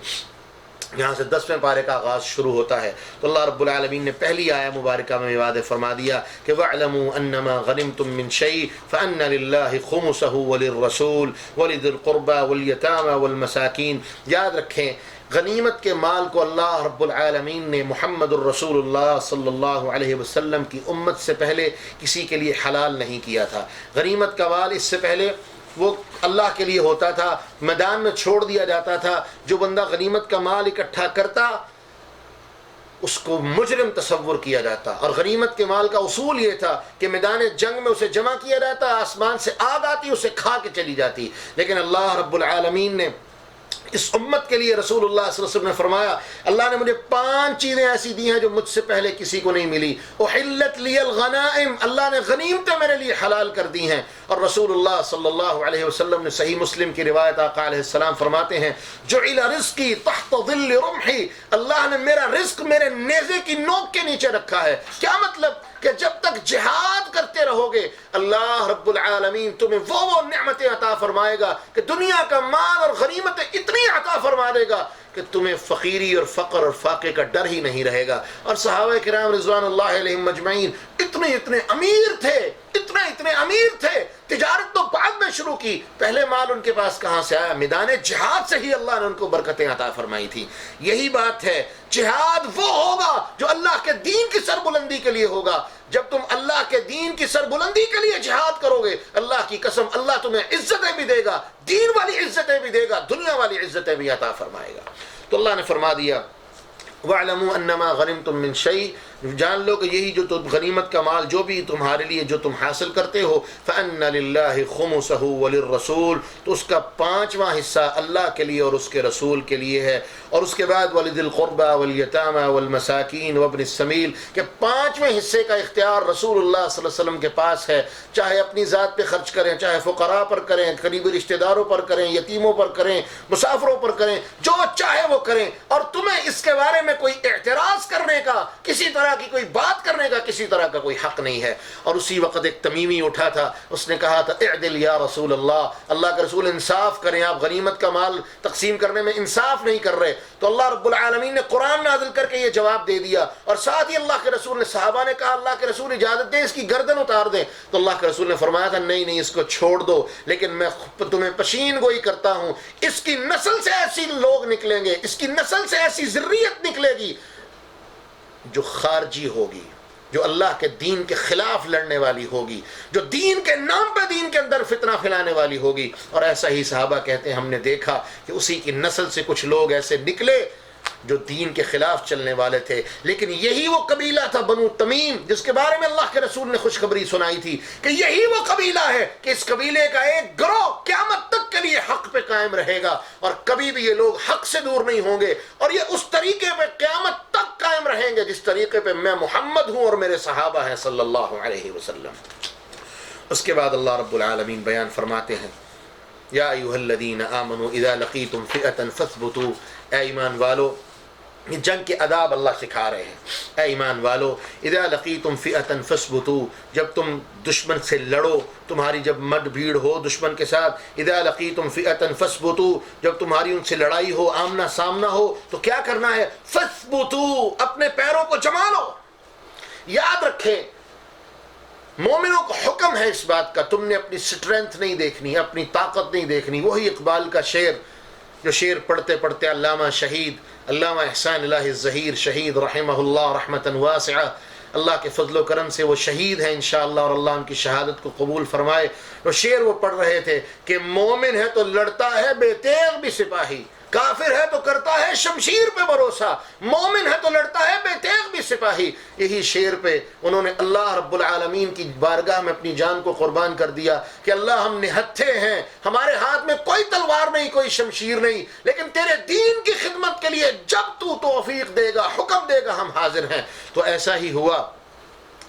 یہاں سے 10ویں پارے کا آغاز شروع ہوتا ہے، تو اللہ رب العالمین نے پہلی آیہ مبارکہ میں وعدہ فرما دیا کہ وَاعْلَمُوا أَنَّمَا غَنِمْتُم مِّن شَيْءٍ فَأَنَّ لِلَّهِ خُمُسَهُ وَلِلرَّسُولِ وَلِذِي الْقُرْبَى وَالْيَتَامَى وَالْمَسَاكِينِ۔ یاد رکھیں غنیمت کے مال کو اللہ رب العالمین نے محمد الرسول اللہ صلی اللہ علیہ وسلم کی امت سے پہلے کسی کے لیے حلال نہیں کیا تھا۔ غنیمت کا مال اس سے پہلے وہ اللہ کے لیے ہوتا تھا، میدان میں چھوڑ دیا جاتا تھا۔ جو بندہ غنیمت کا مال اکٹھا کرتا اس کو مجرم تصور کیا جاتا، اور غنیمت کے مال کا اصول یہ تھا کہ میدان جنگ میں اسے جمع کیا جاتا، آسمان سے آگ آتی اسے کھا کے چلی جاتی۔ لیکن اللہ رب العالمین نے اس امت کے لیے رسول اللہ صلی اللہ علیہ وسلم نے فرمایا اللہ نے مجھے 5 چیزیں ایسی دی ہیں جو مجھ سے پہلے کسی کو نہیں ملی۔ احلت لی الغنائم، اللہ نے غنیمتیں میرے لیے حلال کر دی ہیں۔ اور رسول اللہ صلی اللہ علیہ وسلم نے صحیح مسلم کی روایت آقا علیہ السلام فرماتے ہیں جعل رزقی تحت ظل رمحی، اللہ نے میرا رزق میرے نیزے کی نوک کے نیچے رکھا ہے۔ کیا مطلب کہ جب تک جہاد کرتے رہو گے اللہ رب العالمین تمہیں وہ نعمتیں عطا فرمائے گا کہ دنیا کا مال اور غنیمتیں اتنی عطا فرما دے گا کہ تمہیں فقیری اور فقر اور فاقے کا ڈر ہی نہیں رہے گا۔ اور صحابہ کرام رضوان اللہ علیہم اجمعین اتنے امیر تھے، اتنے امیر تھے، تجارت تو بعد میں شروع کی، پہلے مال ان کے پاس کہاں سے آیا؟ میدان جہاد سے ہی اللہ نے ان کو برکتیں عطا فرمائی تھی۔ یہی بات ہے، جہاد وہ ہوگا جو اللہ کے دین کی سربلندی کے لیے ہوگا۔ جب تم اللہ کے دین کی سربلندی کے لیے جہاد کرو گے اللہ کی قسم اللہ تمہیں عزتیں بھی دے گا، دین والی عزتیں بھی دے گا، دنیا والی عزتیں بھی عطا فرمائے گا۔ تو اللہ نے فرما دیا وَاعْلَمُوا أَنَّمَا غَنِمْتُم مِّن شَيْءٍ، جان لو کہ یہی جو تم غنیمت کا مال جو بھی تمہارے لیے جو تم حاصل کرتے ہو فَأَنَّ لِلَّهِ خُمُسَهُ وَلِلرَّسُولِ، تو اس کا 5واں حصہ اللہ کے لیے اور اس کے رسول کے لیے ہے۔ اور اس کے بعد وَلِذِي الْقُرْبَى وَالْيَتَامَى وَالْمَسَاكِينِ وَابْنِ السَّبِيلِ، کہ 5ویں حصے کا اختیار رسول اللہ صلی اللہ علیہ وسلم کے پاس ہے، چاہے اپنی ذات پہ خرچ کریں، چاہے فقراء پر کریں، قریبی رشتہ داروں پر کریں، یتیموں پر کریں، مسافروں پر کریں، جو چاہے وہ کریں۔ اور تمہیں اس کے بارے میں کوئی اعتراض کرنے کا، کسی طرح کی کوئی بات کرنے کا کسی طرح کا کوئی حق نہیں ہے۔ اور اسی وقت ایک تمیمی اٹھا تھا، اس نے کہا تھا اعدل یا رسول اللہ، اللہ کے رسول انصاف کریں، آپ غنیمت کا مال تقسیم کرنے میں انصاف نہیں کر رہے۔ تو اللہ رب العالمین نے قرآن نازل کر کے یہ جواب دے دیا، اور ساتھ ہی اللہ کے رسول نے صحابہ نے کہا اللہ کے رسول اجازت دیں اس کی گردن اتار دیں، تو اللہ کے رسول نے فرمایا تھا نہیں اس کو چھوڑ دو، لیکن میں تمہیں پشین گوئی کرتا ہوں، اس کی نسل سے ایسی لوگ نکلیں گے، اس کی نسل سے ایسی ذریت نکلے گی جو خارجی ہوگی، جو اللہ کے دین کے خلاف لڑنے والی ہوگی، جو دین کے نام پہ دین کے اندر فتنہ پھیلانے والی ہوگی۔ اور ایسا ہی صحابہ کہتے ہیں ہم نے دیکھا کہ اسی کی نسل سے کچھ لوگ ایسے نکلے جو دین کے خلاف چلنے والے تھے۔ لیکن یہی وہ قبیلہ تھا بنو تمیم جس کے بارے میں اللہ کے رسول نے خوشخبری سنائی تھی کہ یہی وہ قبیلہ ہے کہ اس قبیلے کا ایک گروہ قیامت تک کے لیے حق پہ قائم رہے گا، اور کبھی بھی یہ لوگ حق سے دور نہیں ہوں گے، اور یہ اس طریقے پہ قیامت تک قائم رہیں گے جس طریقے پہ میں محمد ہوں اور میرے صحابہ ہیں صلی اللہ علیہ وسلم۔ اس کے بعد اللہ رب العالمین بیان فرماتے ہیں یا ایھا الذین آمنوا اذا لقیتم فئۃ فاثبتوا، اے ایمان والو، یہ جنگ کے آداب اللہ سکھا رہے ہیں۔ اے ایمان والو اذا لقیتم فئۃ فاثبتوا، جب تم دشمن سے لڑو، تمہاری جب مد بھیڑ ہو دشمن کے ساتھ، اذا لقیتم فئۃ فاثبتوا، جب تمہاری ان سے لڑائی ہو، آمنا سامنا ہو، تو کیا کرنا ہے؟ فاثبتوا، اپنے پیروں کو جما لو۔ یاد رکھیں مومنوں کو حکم ہے اس بات کا، تم نے اپنی سٹرینتھ نہیں دیکھنی، اپنی طاقت نہیں دیکھنی۔ وہی اقبال کا شعر جو شعر پڑھتے پڑھتے علامہ شہید علامہ احسان اللہ الظہیر شہید رحمہ اللہ رحمتا واسعہ، اللہ کے فضل و کرم سے وہ شہید ہیں انشاءاللہ، اور اللہ ان کی شہادت کو قبول فرمائے۔ وہ شعر وہ پڑھ رہے تھے کہ مومن ہے تو لڑتا ہے بے تیغ بھی سپاہی، کافر ہے تو کرتا ہے شمشیر پہ بھروسہ، مومن ہے تو لڑتا ہے بے تیغ بھی سپاہی۔ یہی شعر پہ انہوں نے اللہ رب العالمین کی بارگاہ میں اپنی جان کو قربان کر دیا کہ اللہ ہم نہتھے ہیں، ہمارے ہاتھ میں کوئی تلوار نہیں، کوئی شمشیر نہیں، لیکن تیرے دین کی خدمت کے لیے جب تو توفیق دے گا، حکم دے گا، ہم حاضر ہیں۔ تو ایسا ہی ہوا،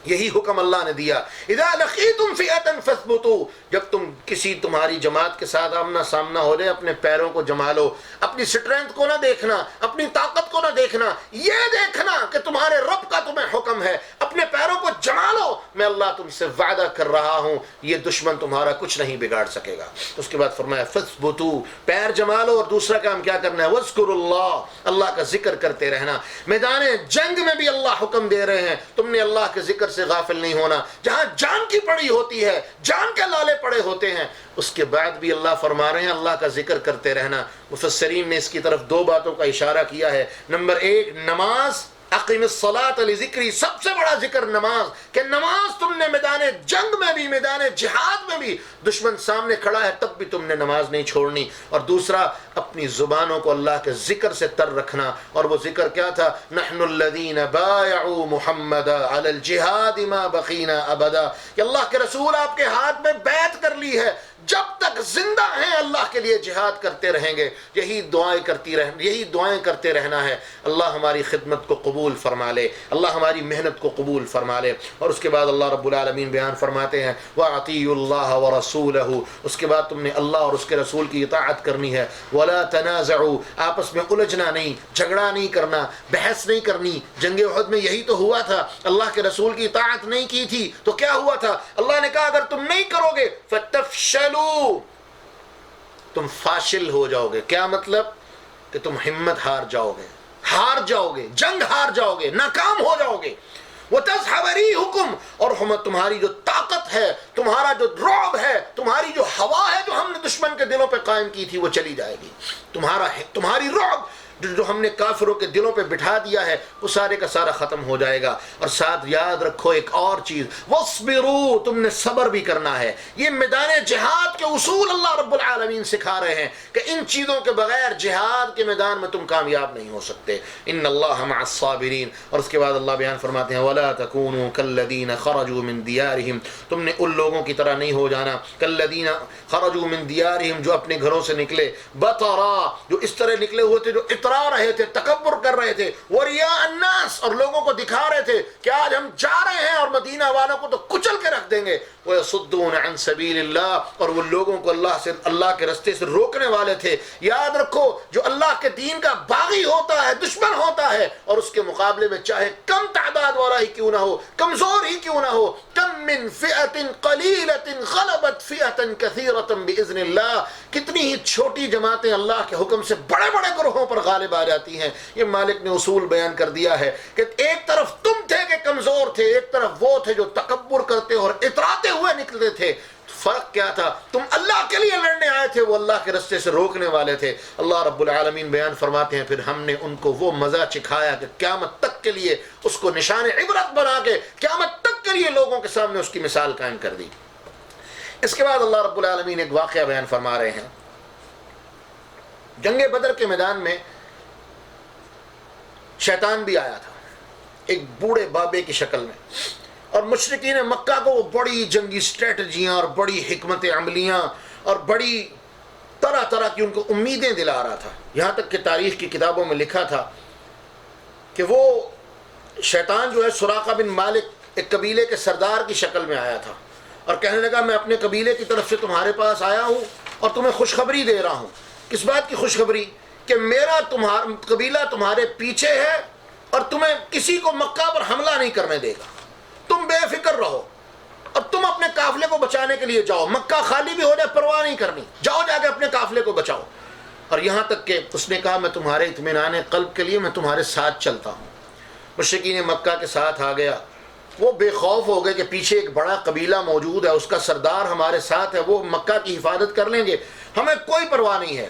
یہی حکم اللہ نے دیا، اذا لقیتم فئۃ فاثبتوا، جب تم کسی تمہاری جماعت کے ساتھ آمنا سامنا ہو جائے، اپنے پیروں کو جما لو، اپنی سٹرینتھ کو نہ دیکھنا، اپنی طاقت کو نہ دیکھنا، یہ دیکھنا کہ تمہارے رب کا تمہیں حکم ہے، اپنے پیروں کو جما لو، میں اللہ تم سے وعدہ کر رہا ہوں یہ دشمن تمہارا کچھ نہیں بگاڑ سکے گا۔ اس کے بعد فرمایا فاثبتوا، پیر جما لو، اور دوسرا کام کیا کرنا ہے، واذکروا اللہ، اللہ کا ذکر کرتے رہنا۔ میدان جنگ میں بھی اللہ حکم دے رہے ہیں، تم نے اللہ کے ذکر سے غافل نہیں ہونا، جہاں جان کی پڑی ہوتی ہے، جان کے لالے پڑے ہوتے ہیں، اس کے بعد بھی اللہ فرما رہے ہیں اللہ کا ذکر کرتے رہنا۔ مفسرین نے اس کی طرف دو باتوں کا اشارہ کیا ہے۔ نمبر ایک، نماز، اقیم الصلاۃ لذکری، سب سے بڑا ذکر نماز، کہ نماز تم نے میدان جنگ میں بھی، میدان جہاد میں بھی، دشمن سامنے کھڑا ہے تب بھی تم نے نماز نہیں چھوڑنی۔ اور دوسرا، اپنی زبانوں کو اللہ کے ذکر سے تر رکھنا، اور وہ ذکر کیا تھا، نحن الذین بایعوا محمدا علی الجہاد ما بقینا ابدا، کہ اللہ کے رسول آپ کے ہاتھ میں بیعت کر لی ہے، جب تک زندہ ہیں اللہ کے لیے جہاد کرتے رہیں گے۔ یہی دعائیں کرتے رہنا ہے۔ اللہ ہماری خدمت کو قبول فرما لے، اللہ ہماری محنت کو قبول فرما لے۔ اور اس کے بعد اللہ رب العالمین بیان فرماتے ہیں وَأَطِيعُوا اللَّهَ وَرَسُولَهُ، اس کے بعد تم نے اللہ اور اس کے رسول کی اطاعت کرنی ہے۔ وَلَا تَنَازَعُوا، آپس میں الجھنا نہیں، جھگڑا نہیں کرنا، بحث نہیں کرنی۔ جنگ احد میں یہی تو ہوا تھا، اللہ کے رسول کی اطاعت نہیں کی تھی تو کیا ہوا تھا، اللہ نے کہا اگر تم نہیں کرو گے فَتَفْشَلُوا، تم فاشل ہو جاؤ گے۔ کیا مطلب، کہ تم ہمت ہار جاؤ گے، جنگ ہار جاؤ گے، ناکام ہو جاؤ گے۔ وَتَذْهَبَ رِيحُكُمْ، اور تمہاری جو طاقت ہے، تمہارا جو رعب ہے، تمہاری جو ہوا ہے جو ہم نے دشمن کے دلوں پہ قائم کی تھی وہ چلی جائے گی۔ تمہاری رعب جو ہم نے کافروں کے دلوں پہ بٹھا دیا ہے وہ سارے کا سارا ختم ہو جائے گا۔ اور ساتھ یاد رکھو ایک اور چیز، وَاصْبِرُوا، تم نے صبر بھی کرنا ہے۔ یہ میدان جہاد کے اصول اللہ رب العالمین سکھا رہے ہیں کہ ان چیزوں کے بغیر جہاد کے میدان میں تم کامیاب نہیں ہو سکتے۔ ان اللہ مع الصابرین۔ اور اس کے بعد اللہ بیان فرماتے ہیں وَلَا تَكُونُوا كَالَّذِينَ خَرَجُوا مِن دِيَارِهِمْ، تم نے ان لوگوں کی طرح نہیں ہو جانا، كَالَّذِينَ خَرَجُوا مِن دِيَارِهِمْ، جو اپنے گھروں سے نکلے، بَطَرًا، جو اس طرح نکلے ہوئے تھے، جو اترا رہے تھے، تکبر کر رہے تھے، وَرِيَاءَ النَّاسِ، اور لوگوں کو دکھا رہے تھے کہ آج ہم جا رہے ہیں اور مدینہ والوں کو تو کچل کے رکھ دیں گے، وَيَصُدُّونَ عَن سَبِيلِ اللَّهِ، اور وہ لوگوں کو اللہ کے رستے سے روکنے والے تھے۔ یاد رکھو جو اللہ کے دین کا باغی ہوتا ہے، دشمن ہوتا ہے، اور اس کے مقابلے میں چاہے کم تعداد والا ہی کیوں نہ ہو، کمزور ہی کیوں نہ ہو، کم من فئۃ قلیلۃ غلبت فئۃ کثیرۃ باذن اللہ، کتنی ہی چھوٹی جماعتیں اللہ کے حکم سے بڑے بڑے گروہوں پر غالب آ جاتی ہیں۔ یہ مالک نے اصول بیان کر دیا ہے کہ ایک طرف تم تھے کہ کمزور تھے، ایک طرف وہ تھے جو تکبر کرتے اور اتراتے ہوئے نکلتے تھے۔ فرق کیا تھا، تم اللہ کے لیے لڑنے آئے تھے، وہ اللہ کے رستے سے روکنے والے تھے۔ اللہ رب العالمین بیان فرماتے ہیں پھر ہم نے ان کو وہ مزہ چکھایا کہ قیامت تک کے لیے اس کو نشان عبرت بنا کے قیامت تک کے لیے لوگوں کے سامنے اس کی مثال قائم کر دی۔ اس کے بعد اللہ رب العالمین ایک واقعہ بیان فرما رہے ہیں۔ جنگ بدر کے میدان میں شیطان بھی آیا تھا ایک بوڑھے بابے کی شکل میں، اور مشرکین مکہ کو وہ بڑی جنگی اسٹریٹجیاں اور بڑی حکمت عملیاں اور بڑی طرح طرح کی ان کو امیدیں دلا رہا تھا۔ یہاں تک کہ تاریخ کی کتابوں میں لکھا تھا کہ وہ شیطان جو ہے سراقہ بن مالک ایک قبیلے کے سردار کی شکل میں آیا تھا اور کہنے لگا میں اپنے قبیلے کی طرف سے تمہارے پاس آیا ہوں اور تمہیں خوشخبری دے رہا ہوں۔ کس بات کی خوشخبری؟ کہ میرا قبیلہ تمہارے پیچھے ہے اور تمہیں کسی کو مکہ پر حملہ نہیں کرنے دے گا، تم بے فکر رہو اور تم اپنے قافلے کو بچانے کے لیے جاؤ، مکہ خالی بھی ہو جائے پرواہ نہیں کرنی، جاؤ جا کے اپنے قافلے کو بچاؤ۔ اور یہاں تک کہ اس نے کہا میں تمہارے اطمینان قلب کے لیے میں تمہارے ساتھ چلتا ہوں۔ مشرکین مکہ کے ساتھ آ گیا وہ بے خوف ہو گئے کہ پیچھے ایک بڑا قبیلہ موجود ہے، اس کا سردار ہمارے ساتھ ہے، وہ مکہ کی حفاظت کر لیں گے، ہمیں کوئی پرواہ نہیں ہے۔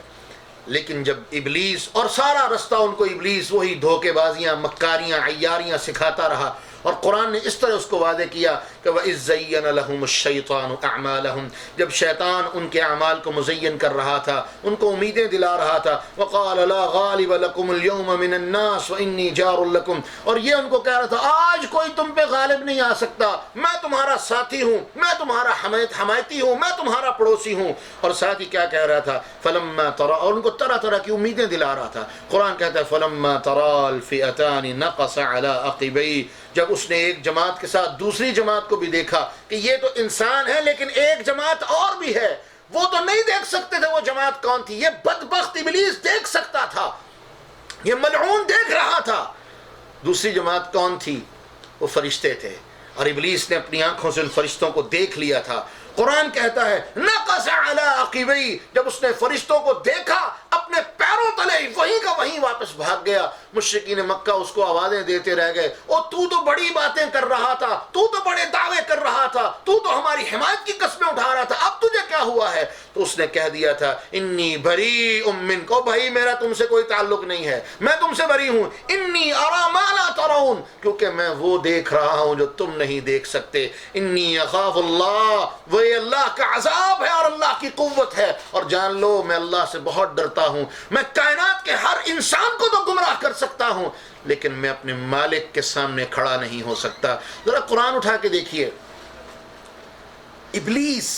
لیکن جب ابلیس، اور سارا رستہ ان کو ابلیس وہی دھوکے بازیاں، مکاریاں، عیاریاں سکھاتا رہا، اور قرآن نے اس طرح اس کو واضح کیا کہ وَإِذْ زَيَّنَ لَهُمُ الشَّيْطَانُ أَعْمَالَهُمْ، جب شیطان ان کے اعمال کو مزین کر رہا تھا، ان کو امیدیں دلا رہا تھا، وَقَالَ لَا غَالِبَ لَكُمُ الْيَوْمَ مِنَ النَّاسِ وَإِنِّي جَارٌ لَكُمْ، اور یہ ان کو کہہ رہا تھا آج کوئی تم پہ غالب نہیں آ سکتا، میں تمہارا ساتھی ہوں، میں تمہارا حمایتی ہوں، میں تمہارا پڑوسی ہوں۔ اور ساتھ ہی کیا کہہ رہا تھا؟ فَلَمَّا تَرَى، اور ان کو طرح طرح کی امیدیں دلا رہا تھا۔ قرآن کہتا ہے فَلَمَّا تَرَى الْفِئَتَانِ نَقَصَ عَلَىٰ عَقِبَيْهِ، جب اس نے ایک جماعت کے ساتھ دوسری جماعت کو بھی دیکھا کہ یہ تو انسان ہے لیکن ایک جماعت اور بھی ہے، وہ تو نہیں دیکھ سکتے تھے وہ جماعت کون تھی، یہ بدبخت ابلیس دیکھ سکتا تھا، یہ ملعون دیکھ رہا تھا۔ دوسری جماعت کون تھی؟ وہ فرشتے تھے، اور ابلیس نے اپنی آنکھوں سے ان فرشتوں کو دیکھ لیا تھا۔ قرآن کہتا ہے نقص علی عقبیہ، جب اس نے فرشتوں کو دیکھا اپنے پیروں تلے وہیں کا وہیں واپس بھاگ گیا۔ مشرکین مکہ اس کو آوازیں دیتے رہ گئے، او تو بڑی باتیں کر رہا تھا، تو بڑے دعوے کر رہا تھا، تو ہماری حمایت کی قسمیں اٹھا رہا تھا، اب تجھے کیا ہوا ہے؟ تو اس نے کہہ دیا تھا انی بریء منک، بھائی میرا تم سے کوئی تعلق نہیں ہے، میں تم سے بری ہوں، انی اری ما لا ترون، کیونکہ میں وہ دیکھ رہا ہوں جو تم نہیں دیکھ سکتے، انی اخاف اللہ، وہ اللہ کا عذاب ہے اور اللہ کی قوت ہے، اور جان لو میں اللہ سے بہت ڈرتا ہوں، میں کائنات کے ہر انسان کو تو گمراہ کر سکتا ہوں لیکن میں اپنے مالک کے سامنے کھڑا نہیں ہو سکتا۔ ذرا قرآن اٹھا کے دیکھیے، ابلیس،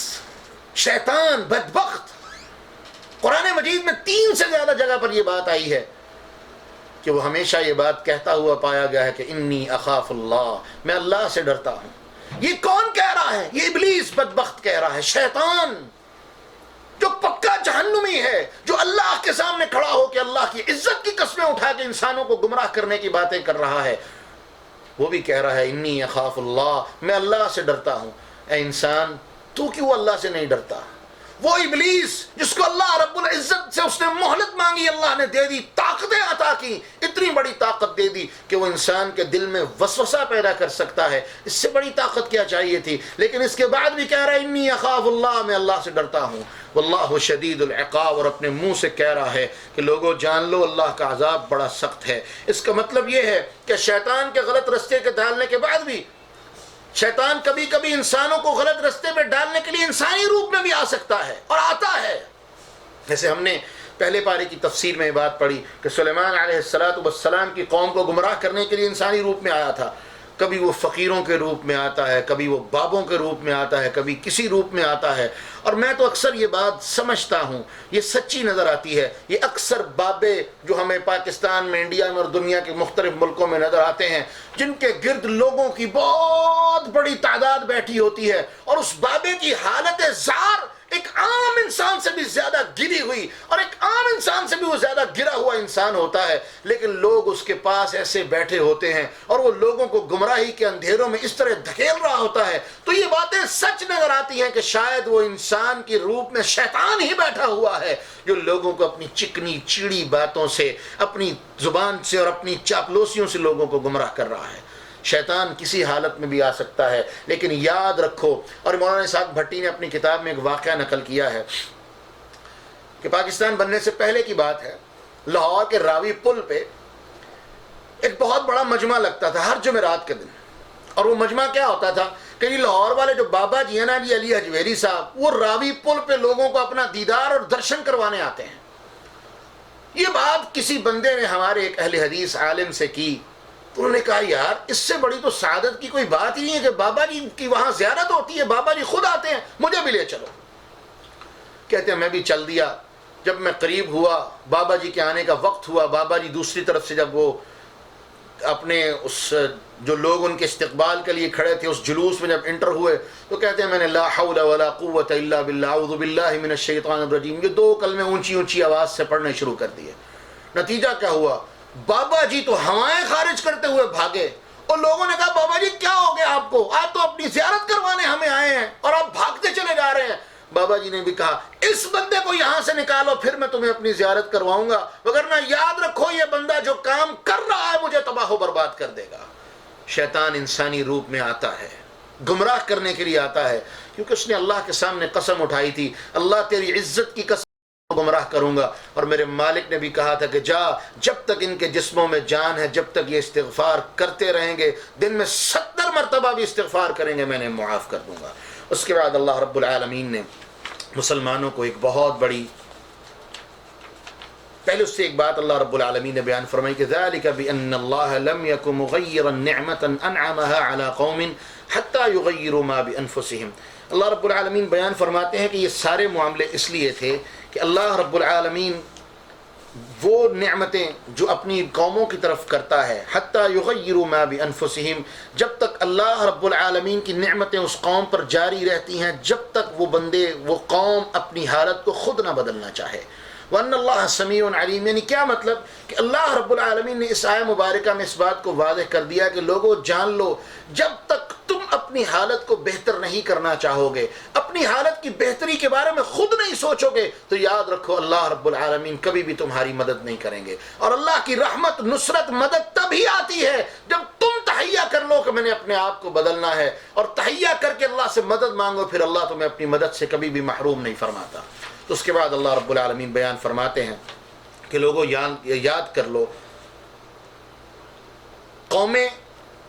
شیطان، بدبخت، قرآن مجید میں 3 سے زیادہ جگہ پر یہ بات آئی ہے کہ وہ ہمیشہ یہ بات کہتا ہوا پایا گیا ہے کہ انی اخاف اللہ، میں اللہ سے ڈرتا ہوں۔ یہ کون کہہ رہا ہے؟ یہ ابلیس بدبخت کہہ رہا ہے، شیطان جو پکا جہنمی ہے، جو اللہ کے سامنے کھڑا ہو کے اللہ کی عزت کی قسمیں اٹھا کے انسانوں کو گمراہ کرنے کی باتیں کر رہا ہے، وہ بھی کہہ رہا ہے انی اخاف اللہ، میں اللہ سے ڈرتا ہوں۔ اے انسان، تو کیوں اللہ سے نہیں ڈرتا؟ وہ ابلیس جس کو اللہ رب العزت سے اس نے مہلت مانگی، اللہ نے دے دی، طاقتیں عطا کی، اتنی بڑی طاقت دے دی کہ وہ انسان کے دل میں وسوسہ پیدا کر سکتا ہے، اس سے بڑی طاقت کیا چاہیے تھی؟ لیکن اس کے بعد بھی کہہ رہا ہے انی اخاف اللہ، میں اللہ سے ڈرتا ہوں، واللہ شدید العقاب، اور اپنے منہ سے کہہ رہا ہے کہ لوگوں جان لو اللہ کا عذاب بڑا سخت ہے۔ اس کا مطلب یہ ہے کہ شیطان کے غلط رستے کے ڈالنے کے بعد بھی شیطان کبھی کبھی انسانوں کو غلط رستے میں ڈالنے کے لیے انسانی روپ میں بھی آ سکتا ہے اور آتا ہے۔ جیسے ہم نے پہلے پارے کی تفسیر میں یہ بات پڑھی کہ سلیمان علیہ السلام کی قوم کو گمراہ کرنے کے لیے انسانی روپ میں آیا تھا، کبھی وہ فقیروں کے روپ میں آتا ہے، کبھی وہ بابوں کے روپ میں آتا ہے، کبھی کسی روپ میں آتا ہے، اور میں تو اکثر یہ بات سمجھتا ہوں، یہ سچی نظر آتی ہے، یہ اکثر بابے جو ہمیں پاکستان میں، انڈیا میں اور دنیا کے مختلف ملکوں میں نظر آتے ہیں، جن کے گرد لوگوں کی بہت بڑی تعداد بیٹھی ہوتی ہے، اور اس بابے کی حالت زار ایک عام انسان سے بھی زیادہ گری ہوئی، اور ایک عام انسان سے بھی وہ زیادہ گرا ہوا انسان ہوتا ہے، لیکن لوگ اس کے پاس ایسے بیٹھے ہوتے ہیں اور وہ لوگوں کو گمراہی کے اندھیروں میں اس طرح دھکیل رہا ہوتا ہے، تو یہ باتیں سچ نظر آتی ہیں کہ شاید وہ انسان کے روپ میں شیطان ہی بیٹھا ہوا ہے جو لوگوں کو اپنی چکنی چیڑی باتوں سے، اپنی زبان سے اور اپنی چاپلوسیوں سے لوگوں کو گمراہ کر رہا ہے۔ شیطان کسی حالت میں بھی آ سکتا ہے، لیکن یاد رکھو، اور مولانا اسحاق بھٹی نے اپنی کتاب میں ایک واقعہ نقل کیا ہے کہ پاکستان بننے سے پہلے کی بات ہے، لاہور کے راوی پل پہ ایک بہت بڑا مجمع لگتا تھا ہر جمعرات کے دن، اور وہ مجمع کیا ہوتا تھا کہ یہ لاہور والے جو بابا جی ہیں نا جی، علی حجویری صاحب، وہ راوی پل پہ لوگوں کو اپنا دیدار اور درشن کروانے آتے ہیں۔ یہ بات کسی بندے نے ہمارے ایک اہل حدیث عالم سے کی، تو انہوں نے کہا یار اس سے بڑی تو سعادت کی کوئی بات ہی نہیں ہے کہ بابا جی کی وہاں زیارت ہوتی ہے، بابا جی خود آتے ہیں، مجھے بھی لے چلو۔ کہتے ہیں میں بھی چل دیا۔ جب میں قریب ہوا، بابا جی کے آنے کا وقت ہوا، بابا جی دوسری طرف سے جب وہ اپنے اس جو لوگ ان کے استقبال کے لیے کھڑے تھے اس جلوس میں جب انٹر ہوئے، تو کہتے ہیں میں نے لا حول ولا قوت الا باللہ اعوذ باللہ من الشیطان الرجیم، یہ 2 کلمے اونچی اونچی آواز سے پڑھنے شروع کر دیے۔ نتیجہ کیا ہوا؟ بابا جی تو ہوائیں خارج کرتے ہوئے بھاگے، اور لوگوں نے کہا بابا جی کیا ہو گیا آپ کو؟ آپ تو اپنی زیارت کروانے ہمیں آئے ہیں اور آپ بھاگتے چلے جا رہے ہیں۔ بابا جی نے بھی کہا اس بندے کو یہاں سے نکالو، پھر میں تمہیں اپنی زیارت کرواؤں گا، وگرنہ یاد رکھو یہ بندہ جو کام کر رہا ہے مجھے تباہ و برباد کر دے گا۔ شیطان انسانی روپ میں آتا ہے، گمراہ کرنے کے لیے آتا ہے، کیونکہ اس نے اللہ کے سامنے قسم اٹھائی تھی، اللہ تیری عزت کی قسم گمراہ کروں گا، اور میرے مالک نے بھی کہا تھا کہ جا، جب تک ان کے جسموں میں جان ہے، جب تک یہ استغفار کرتے رہیں گے، دن میں 70 مرتبہ بھی استغفار کریں گے، میں انہیں معاف کر دوں گا۔ اس کے بعد اللہ رب العالمین نے مسلمانوں کو ایک بہت بڑی، پہلے اس سے ایک بات اللہ رب العالمین نے بیان فرمائی کہ ذَلِكَ بِأَنَّ اللَّهَ لَمْ يَكُ مُغَيِّرًا نِعْمَةً أَنْعَمَهَا عَلَىٰ قَوْمٍ حَتَّى يُغَيِّرُوا مَا بِأَنفُسِهِمْ۔ اللہ رب العالمین بیان فرماتے ہیں کہ یہ سارے معاملے اس لیے تھے کہ اللہ رب العالمین وہ نعمتیں جو اپنی قوموں کی طرف کرتا ہے، حتیٰ یغیروا ما بانفسہم، جب تک اللہ رب العالمین کی نعمتیں اس قوم پر جاری رہتی ہیں، جب تک وہ بندے، وہ قوم اپنی حالت کو خود نہ بدلنا چاہے۔ وَأَنَّ اللَّهَ سَمِيعٌ عَلِيمٌ، یعنی کیا مطلب کہ اللہ رب العالمین نے اس آیہ مبارکہ میں اس بات کو واضح کر دیا کہ لوگوں جان لو، جب تک تم اپنی حالت کو بہتر نہیں کرنا چاہو گے، اپنی حالت کی بہتری کے بارے میں خود نہیں سوچو گے، تو یاد رکھو اللہ رب العالمین کبھی بھی تمہاری مدد نہیں کریں گے۔ اور اللہ کی رحمت، نصرت، مدد تبھی آتی ہے جب تم تہیہ کر لو کہ میں نے اپنے آپ کو بدلنا ہے، اور تہیہ کر کے اللہ سے مدد مانگو، پھر اللہ تمہیں اپنی مدد سے کبھی بھی محروم نہیں فرماتا۔ تو اس کے بعد اللہ رب العالمین بیان فرماتے ہیں کہ لوگوں یاد کر لو، قومیں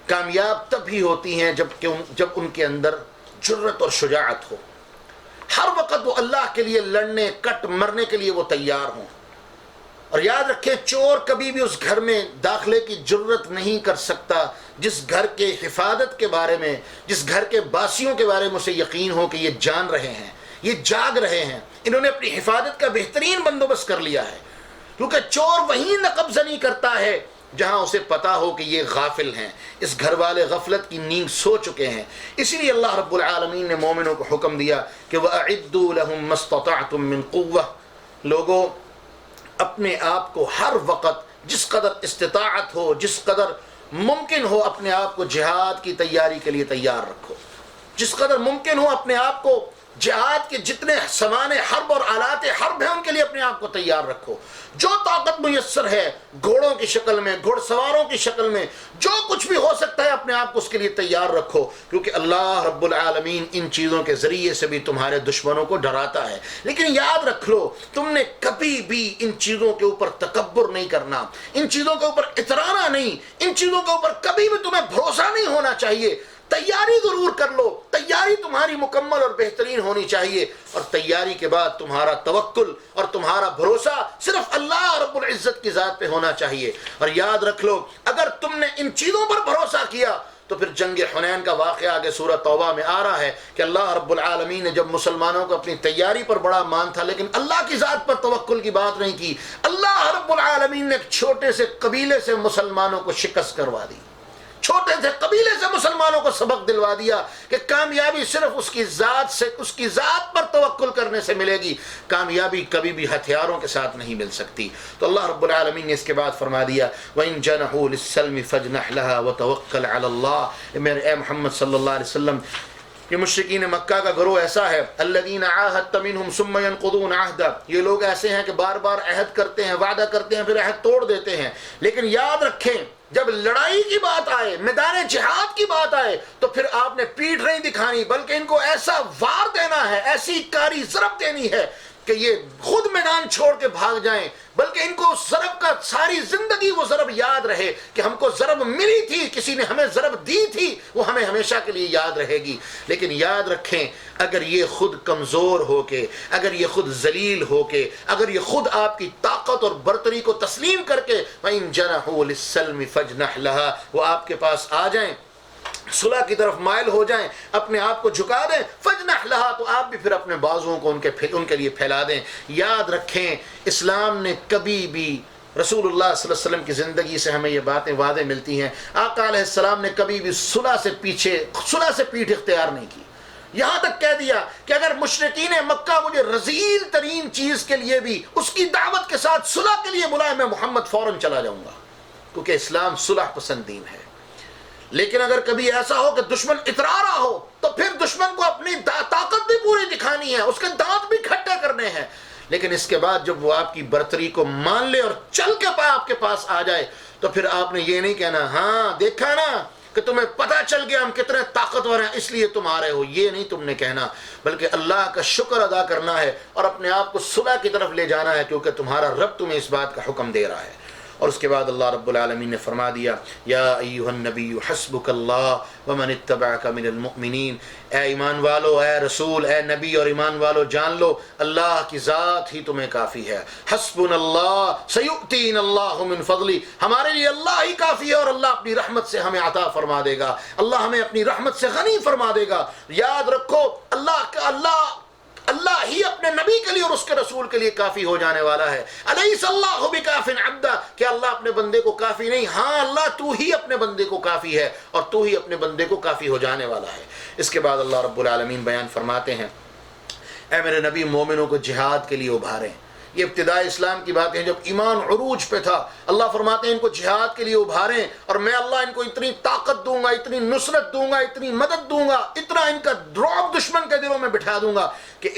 کامیاب تب ہی ہوتی ہیں جب ان کے اندر جرت اور شجاعت ہو، ہر وقت وہ اللہ کے لیے لڑنے، کٹ مرنے کے لیے وہ تیار ہوں۔ اور یاد رکھیں، چور کبھی بھی اس گھر میں داخلے کی جرت نہیں کر سکتا جس گھر کے حفاظت کے بارے میں، جس گھر کے باسیوں کے بارے میں اسے یقین ہو کہ یہ جان رہے ہیں، یہ جاگ رہے ہیں، انہوں نے اپنی حفاظت کا بہترین بندوبست کر لیا ہے۔ کیونکہ چور وہیں نقب زنی کرتا ہے جہاں اسے پتا ہو کہ یہ غافل ہیں، اس گھر والے غفلت کی نیند سو چکے ہیں۔ اسی لیے اللہ رب العالمین نے مومنوں کو حکم دیا کہ وَأَعِدُّوا لَهُم مَّا اسْتَطَعْتُم مِّن قُوَّةٍ، لوگوں اپنے آپ کو ہر وقت جس قدر استطاعت ہو، جس قدر ممکن ہو، اپنے آپ کو جہاد کی تیاری کے لیے تیار رکھو، جس قدر ممکن ہو اپنے آپ کو جہاد کے جتنے سامان حرب اور آلات حرب ہیں ان کے لیے اپنے آپ کو تیار رکھو، جو طاقت میسر ہے، گھوڑوں کی شکل میں، گھڑ سواروں کی شکل میں، جو کچھ بھی ہو سکتا ہے اپنے آپ کو اس کے لیے تیار رکھو، کیونکہ اللہ رب العالمین ان چیزوں کے ذریعے سے بھی تمہارے دشمنوں کو ڈراتا ہے۔ لیکن یاد رکھ لو، تم نے کبھی بھی ان چیزوں کے اوپر تکبر نہیں کرنا، ان چیزوں کے اوپر اترانا نہیں، ان چیزوں کے اوپر کبھی بھی تمہیں بھروسہ نہیں ہونا چاہیے۔ تیاری ضرور کر لو، تیاری تمہاری مکمل اور بہترین ہونی چاہیے، اور تیاری کے بعد تمہارا توکل اور تمہارا بھروسہ صرف اللہ رب العزت کی ذات پہ ہونا چاہیے۔ اور یاد رکھ لو، اگر تم نے ان چیزوں پر بھروسہ کیا تو پھر جنگ حنین کا واقعہ آگے سورہ توبہ میں آ رہا ہے کہ اللہ رب العالمین نے جب مسلمانوں کو اپنی تیاری پر بڑا مان تھا لیکن اللہ کی ذات پر توکل کی بات نہیں کی، اللہ رب العالمین نے ایک چھوٹے سے قبیلے سے مسلمانوں کو شکست کروا دی، چھوٹے سے قبیلے سے مسلمانوں کو سبق دلوا دیا کہ کامیابی صرف اس کی ذات سے، اس کی ذات پر توکل کرنے سے ملے گی، کامیابی کبھی بھی ہتھیاروں کے ساتھ نہیں مل سکتی۔ تو اللہ رب العالمین نے اس کے بعد فرما دیا وَإِن جَنَحُوا لِلسَّلْمِ فَاجْنَحْ لَهَا وَتَوَكَّلْ عَلَى اللَّهِ، میرے اے محمد صلی اللہ علیہ وسلم، یہ مشرکین مکہ کا گروہ ایسا ہے، الذین عاہدت منہم ثم ينقضون عہدا، یہ لوگ ایسے ہیں کہ بار بار عہد کرتے ہیں، وعدہ کرتے ہیں، پھر عہد توڑ دیتے ہیں۔ لیکن یاد رکھیں، جب لڑائی کی بات آئے، میدان جہاد کی بات آئے، تو پھر آپ نے پیٹھ نہیں دکھانی، بلکہ ان کو ایسا وار دینا ہے، ایسی کاری ضرب دینی ہے کہ یہ خود میدان چھوڑ کے بھاگ جائیں، بلکہ ان کو ضرب کا ساری زندگی وہ ضرب یاد رہے کہ ہم کو ضرب ملی تھی، کسی نے ہمیں ضرب دی تھی، وہ ہمیں ہمیشہ کے لیے یاد رہے گی۔ لیکن یاد رکھیں، اگر یہ خود کمزور ہو کے، اگر یہ خود ذلیل ہو کے، اگر یہ خود آپ کی طاقت اور برتری کو تسلیم کر کے وَإِن جَنَحُوا لِلسَّلْمِ فَاجْنَحْ لَهَا، وہ آپ کے پاس آ جائیں، صلح کی طرف مائل ہو جائیں، اپنے آپ کو جھکا دیں، فجنح لہا، تو آپ بھی پھر اپنے بازوؤں کو ان کے لیے پھیلا دیں۔ یاد رکھیں، اسلام نے کبھی بھی، رسول اللہ صلی اللہ علیہ وسلم کی زندگی سے ہمیں یہ باتیں واضح ملتی ہیں، آقا علیہ السلام نے کبھی بھی صلح سے پیٹھ اختیار نہیں کی۔ یہاں تک کہہ دیا کہ اگر مشرکین مکہ مجھے رذیل ترین چیز کے لیے بھی اس کی دعوت کے ساتھ صلح کے لیے بلائے، میں محمد فوراً چلا جاؤں گا، کیونکہ اسلام صلح پسند دین ہے۔ لیکن اگر کبھی ایسا ہو کہ دشمن اترا رہا ہو تو پھر دشمن کو اپنی طاقت بھی پوری دکھانی ہے، اس کے دانت بھی کھٹے کرنے ہیں۔ لیکن اس کے بعد جب وہ آپ کی برتری کو مان لے اور چل کے آپ کے پاس آ جائے تو پھر آپ نے یہ نہیں کہنا ہاں دیکھا نا کہ تمہیں پتہ چل گیا ہم کتنے طاقتور ہیں اس لیے تم آ رہے ہو، یہ نہیں تم نے کہنا، بلکہ اللہ کا شکر ادا کرنا ہے اور اپنے آپ کو صلح کی طرف لے جانا ہے، کیونکہ تمہارا رب تمہیں اس بات کا حکم دے رہا ہے۔ اور اس کے بعد اللہ رب العالمین نے فرما دیا یا ایھا النبی حسبک اللہ ومن اتبعک من المؤمنین، اے ایمان والو، اے رسول، اے نبی اور ایمان والو جان لو اللہ کی ذات ہی تمہیں کافی ہے۔ حسبنا اللہ سیؤتینا اللہ من فضلی، ہمارے لیے اللہ ہی کافی ہے اور اللہ اپنی رحمت سے ہمیں عطا فرما دے گا، اللہ ہمیں اپنی رحمت سے غنی فرما دے گا۔ یاد رکھو اللہ ہی اپنے نبی کے لیے اور اس کے رسول کے لیے کافی ہو جانے والا ہے۔ الیس اللہ بکاف عبدا، کہ اللہ اپنے بندے کو کافی نہیں، ہاں اللہ تو ہی اپنے بندے کو کافی ہے اور تو ہی اپنے بندے کو کافی ہو جانے والا ہے۔ اس کے بعد اللہ رب العالمین بیان فرماتے ہیں اے میرے نبی مومنوں کو جہاد کے لیے ابھاریں۔ یہ ابتدائی اسلام کی باتیں ہیں، جب ایمان عروج پہ تھا، اللہ فرماتے ہیں ان کو جہاد کے لیے ابھاریں اور میں اللہ ان کو اتنی طاقت دوں گا، اتنی نصرت دوں گا، اتنی مدد دوں گا، اتنا ان کا رعب دشمن کے دلوں میں بٹھا دوں گا کہ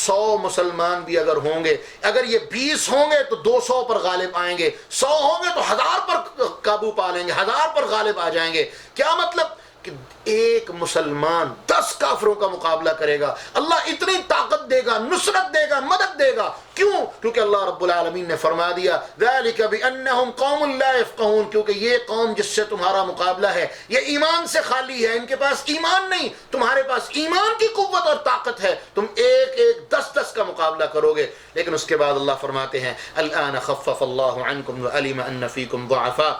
100 مسلمان بھی اگر ہوں گے، اگر یہ 20 ہوں گے تو 200 پر غالب آئیں گے، 100 ہوں گے تو 1000 پر قابو پا لیں گے، 1000 پر غالب آ جائیں گے۔ کیا مطلب کہ ایک مسلمان 10 کافروں کا مقابلہ کرے گا، اللہ اتنی طاقت دے گا، نصرت دے گا، مدد دے گا۔ کیوں؟ کیونکہ اللہ رب العالمین نے فرما دیا ذَلِكَ بِأَنَّهُمْ قَوْمٌ لَا يَفْقَهُونَ، کیونکہ یہ قوم جس سے تمہارا مقابلہ ہے یہ ایمان سے خالی ہے، ان کے پاس ایمان نہیں، تمہارے پاس ایمان کی قوت اور طاقت ہے، تم ایک 10 کا مقابلہ کرو گے۔ لیکن اس کے بعد اللہ فرماتے ہیں الآن خفف اللہ عنکم وعلم ان فیکم ضعفاء،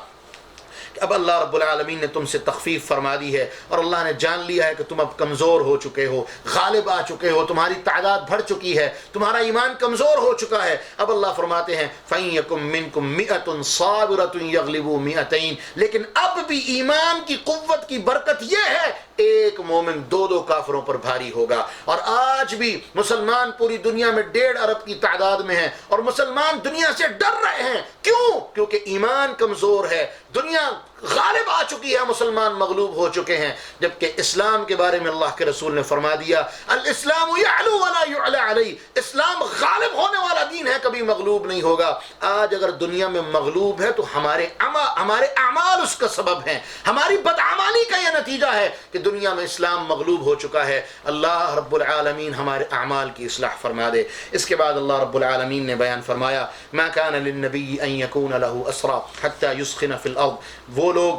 اب اللہ رب العالمین نے تم سے تخفیف فرما دی ہے اور اللہ نے جان لیا ہے کہ تم اب کمزور ہو چکے ہو، غالب آ چکے ہو، تمہاری تعداد بڑھ چکی ہے، تمہارا ایمان کمزور ہو چکا ہے۔ اب اللہ فرماتے ہیں فَإِن يَكُن مِّنكُم مِّئَةٌ صَابِرَةٌ يَغْلِبُوا مِئَتَيْن، لیکن اب بھی ایمان کی قوت کی برکت یہ ہے ایک مومن 2 کافروں پر بھاری ہوگا۔ اور آج بھی مسلمان پوری دنیا میں 1.5 ارب کی تعداد میں ہیں اور مسلمان دنیا سے ڈر رہے ہیں۔ کیوں؟ کیونکہ ایمان کمزور ہے، دنیا غالب آ چکی ہے، مسلمان مغلوب ہو چکے ہیں، جبکہ اسلام کے بارے میں اللہ کے رسول نے فرما دیا الاسلام یعلو ولا یعلی علیہ، اسلام غالب ہونے والا دین ہے، کبھی مغلوب نہیں ہوگا۔ آج اگر دنیا میں مغلوب ہے تو ہمارے اعمال اس کا سبب ہیں، ہماری بدعمالی کا یہ نتیجہ ہے کہ دنیا میں اسلام مغلوب ہو چکا ہے۔ اللہ رب العالمین ہمارے اعمال کی اصلاح فرما دے۔ اس کے بعد اللہ رب العالمین نے بیان فرمایا ما كان للنبي ان يكون له اسرى حتى يسخن في الارض، وہ لوگ،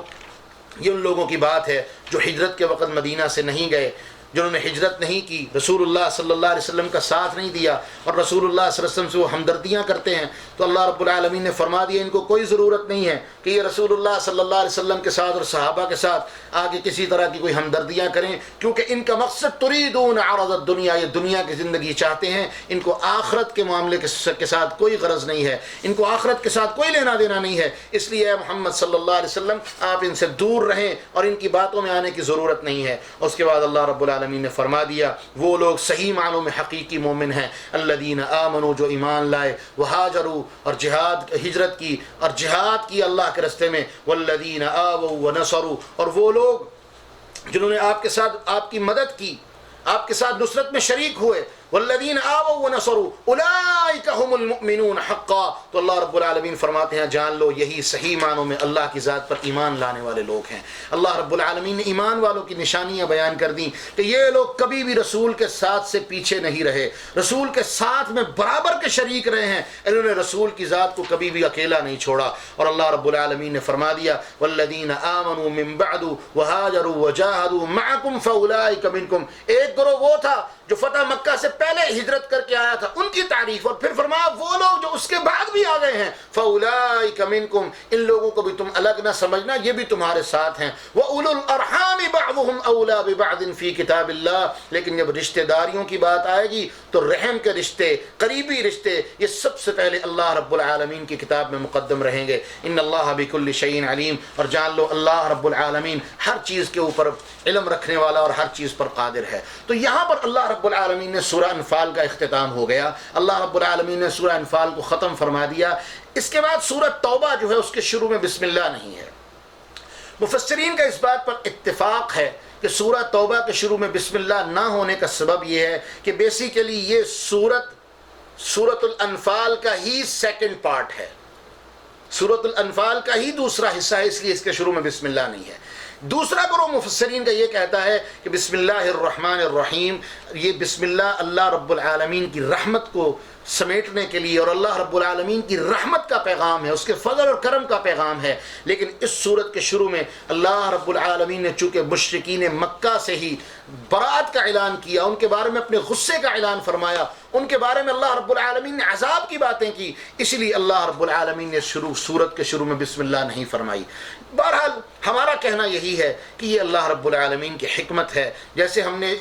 یہ ان لوگوں کی بات ہے جو ہجرت کے وقت مدینہ سے نہیں گئے، جنہوں نے ہجرت نہیں کی، رسول اللہ صلی اللہ علیہ وسلم کا ساتھ نہیں دیا اور رسول اللہ صلی اللہ علیہ وسلم سے وہ ہمدردیاں کرتے ہیں، تو اللہ رب العالمین نے فرما دیا ان کو کوئی ضرورت نہیں ہے کہ یہ رسول اللہ صلی اللہ علیہ وسلم کے ساتھ اور صحابہ کے ساتھ آگے کسی طرح کی کوئی ہمدردیاں کریں، کیونکہ ان کا مقصد تریدون عرض الدنیا، یہ دنیا کی زندگی چاہتے ہیں، ان کو آخرت کے معاملے کے ساتھ کوئی غرض نہیں ہے، ان کو آخرت کے ساتھ کوئی لینا دینا نہیں ہے۔ اس لیے اے محمد صلی اللہ علیہ وسلم آپ ان سے دور رہیں اور ان کی باتوں میں آنے کی ضرورت نہیں ہے۔ اس کے بعد اللہ رب العالمین نے فرما دیا وہ لوگ صحیح معنوں میں حقیقی مومن ہیں الذین آمنوا، جو ایمان لائے، وہاجروا، اور ہجرت کی اور جہاد کی اللہ کے راستے میں، والذین آووا ونصروا، اور وہ لوگ جنہوں نے آپ کے ساتھ آپ کی مدد کی، آپ کے ساتھ نصرت میں شریک ہوئے، والذین آووا ونصروا اولئک هم المؤمنون حقا، تو اللہ رب العالمین فرماتے ہیں جان لو یہی صحیح معنوں میں اللہ کی ذات پر ایمان لانے والے لوگ ہیں۔ اللہ رب العالمین نے ایمان والوں کی نشانیاں بیان کر دیں کہ یہ لوگ کبھی بھی رسول کے ساتھ سے پیچھے نہیں رہے، رسول کے ساتھ میں برابر کے شریک رہے ہیں، انہوں نے رسول کی ذات کو کبھی بھی اکیلا نہیں چھوڑا۔ اور اللہ رب العالمین نے فرما دیا والذین آمنوا من بعد وہاجروا وجاہدوا معکم فاولئک منکم، ایک گروہ وہ تھا جو فتح مکہ سے پہلے ہجرت کر کے آیا تھا، ان کی تعریف، اور پھر فرمایا وہ لوگ جو اس کے بعد بھی آ گئے ہیں فاولئک منکم، ان لوگوں کو بھی تم الگ نہ سمجھنا، یہ بھی تمہارے ساتھ ہیں، وَأُولُو الْأَرْحَامِ بَعْضُهُمْ أَوْلَى بِبَعْضٍ فِي كِتَابِ اللَّهِ، لیکن جب رشتہ داریوں کی بات آئے گی تو رحم کے رشتے، قریبی رشتے، یہ سب سے پہلے اللہ رب العالمین کی کتاب میں مقدم رہیں گے۔ ان اللہ بکل شیء علیم، اور جان لو اللہ رب العالمین ہر چیز کے اوپر علم رکھنے والا اور ہر چیز پر قادر ہے۔ تو یہاں پر اللہ رب العالمین نے سورہ انفال کا اختتام ہو گیا، اللہ رب العالمین نے سورہ انفال کو ختم فرما دیا۔ اس کے بعد سورہ توبہ جو ہے اس کے شروع میں بسم اللہ نہیں ہے۔ مفسرین کا اس بات پر اتفاق ہے کہ سورہ توبہ کے شروع میں بسم اللہ نہ ہونے کا سبب یہ ہے کہ بیسیکلی یہ سورۃ الانفال کا ہی سیکنڈ پارٹ ہے، سورۃ الانفال کا ہی دوسرا حصہ ہے، اس لیے اس کے شروع میں بسم اللہ نہیں ہے۔ دوسرا گروہ مفسرین کا یہ کہتا ہے کہ بسم اللہ الرحمن الرحیم، یہ بسم اللہ اللہ رب العالمین کی رحمت کو سمیٹنے کے لیے اور اللہ رب العالمین کی رحمت کا پیغام ہے، اس کے فضل اور کرم کا پیغام ہے۔ لیکن اس صورت کے شروع میں اللہ رب العالمین نے چونکہ مشرکین مکہ سے ہی برات کا اعلان کیا، ان کے بارے میں اپنے غصے کا اعلان فرمایا، ان کے بارے میں اللہ رب العالمین نے عذاب کی باتیں کی، اس لیے اللہ رب العالمین نے صورت کے شروع میں بسم اللہ نہیں فرمائی۔ بہرحال ہمارا کہنا یہی ہے کہ یہ اللہ رب العالمین کی حکمت ہے۔ جیسے ہم نے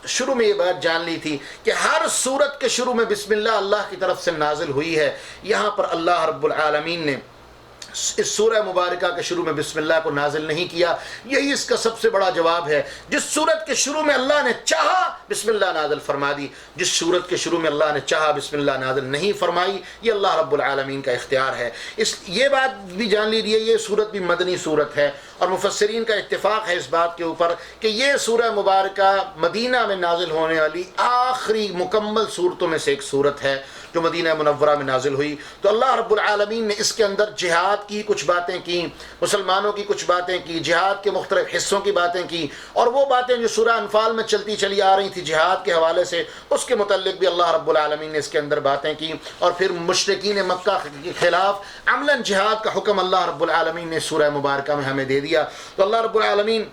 شروع میں یہ بات جان لی تھی کہ ہر سورت کے شروع میں بسم اللہ اللہ کی طرف سے نازل ہوئی ہے، یہاں پر اللہ رب العالمین نے اس سورہ مبارکہ کے شروع میں بسم اللہ کو نازل نہیں کیا، یہی اس کا سب سے بڑا جواب ہے۔ جس سورت کے شروع میں اللہ نے چاہا بسم اللہ نازل فرما دی، جس سورت کے شروع میں اللہ نے چاہا بسم اللہ نازل نہیں فرمائی، یہ اللہ رب العالمین کا اختیار ہے۔ یہ بات بھی جان لیجیے یہ سورت بھی مدنی سورت ہے، اور مفسرین کا اتفاق ہے اس بات کے اوپر کہ یہ سورہ مبارکہ مدینہ میں نازل ہونے والی آخری مکمل صورتوں میں سے ایک صورت ہے جو مدینہ منورہ میں نازل ہوئی۔ تو اللہ رب العالمین نے اس کے اندر جہاد کی کچھ باتیں کی، مسلمانوں کی کچھ باتیں کی، جہاد کے مختلف حصوں کی باتیں کی، اور وہ باتیں جو سورہ انفال میں چلتی چلی آ رہی تھی جہاد کے حوالے سے، اس کے متعلق بھی اللہ رب العالمین نے اس کے اندر باتیں کی، اور پھر مشرکین مکہ کے خلاف عملاً جہاد کا حکم اللہ رب العالمین نے سورہ مبارکہ میں ہمیں دے دیا۔ تو اللہ رب العالمین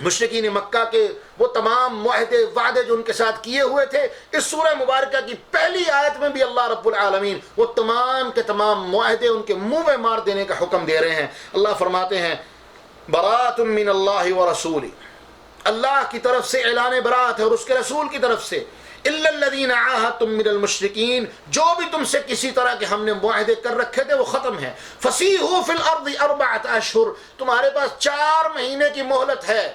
مشرکین مکہ کے وہ تمام معاہدے وعدے جو ان کے ساتھ کیے ہوئے تھے، اس سورہ مبارکہ کی پہلی آیت میں بھی اللہ رب العالمین وہ تمام کے تمام معاہدے ان کے منہ میں مار دینے کا حکم دے رہے ہیں۔ اللہ فرماتے ہیں برات من اللہ ورسولہ، اللہ کی طرف سے اعلان برات ہے اور اس کے رسول کی طرف سے، الا الذین عاہدتم من المشرکین، جو بھی تم سے کسی طرح کے ہم نے معاہدے کر رکھے تھے وہ ختم ہیں۔ فسیحوا فی الارض 4 اشہر، تمہارے پاس 4 مہینے کی مہلت ہے،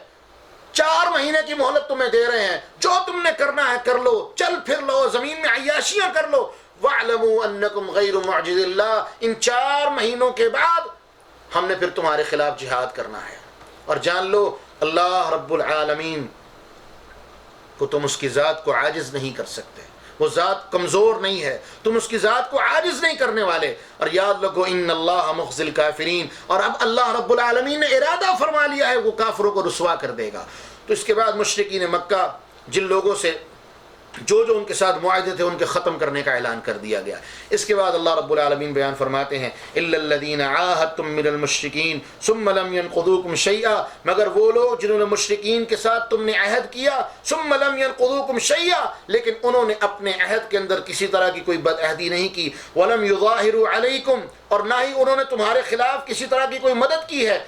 4 مہینے کی مہلت تمہیں دے رہے ہیں، جو تم نے کرنا ہے کر لو، چل پھر لو، زمین میں عیاشیاں کر لو۔ وَاعْلَمُوا أَنَّكُمْ غَيْرُ مُعْجِزِ اللَّهِ، ان 4 مہینوں کے بعد ہم نے پھر تمہارے خلاف جہاد کرنا ہے، اور جان لو اللہ رب العالمین کو تم اس کی ذات کو عاجز نہیں کر سکتے، وہ ذات کمزور نہیں ہے، تم اس کی ذات کو عاجز نہیں کرنے والے۔ اور یاد رکھو ان اللہ مخزی الکافرین، اور اب اللہ رب العالمین نے ارادہ فرما لیا ہے وہ کافروں کو رسوا کر دے گا۔ تو اس کے بعد مشرکین مکہ جن لوگوں سے جو ان کے ساتھ معاہدے تھے ان کے ختم کرنے کا اعلان کر دیا گیا۔ اس کے بعد اللہ رب العالمین بیان فرماتے ہیں الا الذین عاہدتم من المشرکین ثم لم ينقضوکم شیئا، مگر وہ لوگ جنہوں نے مشرکین کے ساتھ تم نے عہد کیا، ثم لم ينقضوکم شیئا، لیکن انہوں نے اپنے عہد کے اندر کسی طرح کی کوئی بد عہدی نہیں کی، ولم یظاہروا علیکم، اور نہ ہی انہوں نے تمہارے خلاف کسی طرح کی کوئی مدد کی ہے،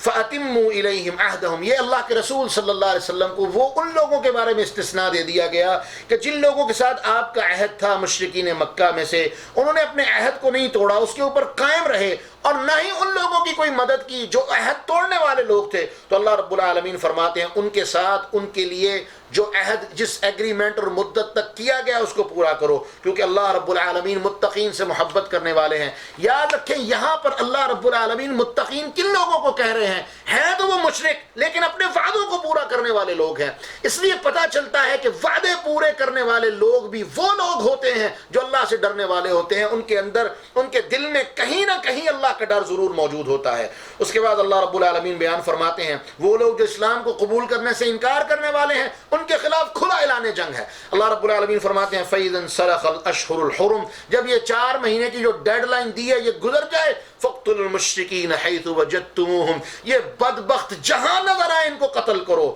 فَأَتِمُّوا إِلَيْهِمْ عَهْدَهُمْ، یہ اللہ کے رسول صلی اللہ علیہ وسلم کو وہ ان لوگوں کے بارے میں استثناء دے دیا گیا کہ جن لوگوں کے ساتھ آپ کا عہد تھا مشرکین مکہ میں سے، انہوں نے اپنے عہد کو نہیں توڑا، اس کے اوپر قائم رہے، اور نہ ہی ان لوگوں کی کوئی مدد کی جو عہد توڑنے والے لوگ تھے۔ تو اللہ رب العالمین فرماتے ہیں ان کے ساتھ ان کے لیے جو عہد جس ایگریمنٹ اور مدت تک کیا گیا اس کو پورا کرو، کیونکہ اللہ رب العالمین متقین سے محبت کرنے والے ہیں۔ یاد رکھیں یہاں پر اللہ رب العالمین متقین کن لوگوں کو کہہ رہے ہیں تو وہ مشرک لیکن اپنے وعدوں کو پورا کرنے والے لوگ ہیں۔ اس لیے پتہ چلتا ہے کہ وعدے پورے کرنے والے لوگ بھی وہ لوگ ہوتے ہیں جو اللہ سے ڈرنے والے ہوتے ہیں، ان کے اندر ان کے دل میں کہیں نہ کہیں اللہ کا ڈر ضرور موجود ہوتا ہے۔ اس کے بعد اللہ رب العالمین بیان فرماتے ہیں وہ لوگ جو اسلام کو قبول کرنے سے انکار کرنے والے ہیں ان کے خلاف کھلا اعلان جنگ ہے۔ اللہ رب العالمین فرماتے ہیں فَإِذَا انْسَلَخَ الْأَشْهُرُ الْحُرُمُ، جب یہ 4 مہینے کی جو ڈیڈ لائن دی ہے یہ گزر جائے، فَاقْتُلُوا الْمُشْرِكِينَ حَيْثُ وَجَدتُّمُوهُمْ، یہ بدبخت جہاں نظر آئے ان کو قتل کرو،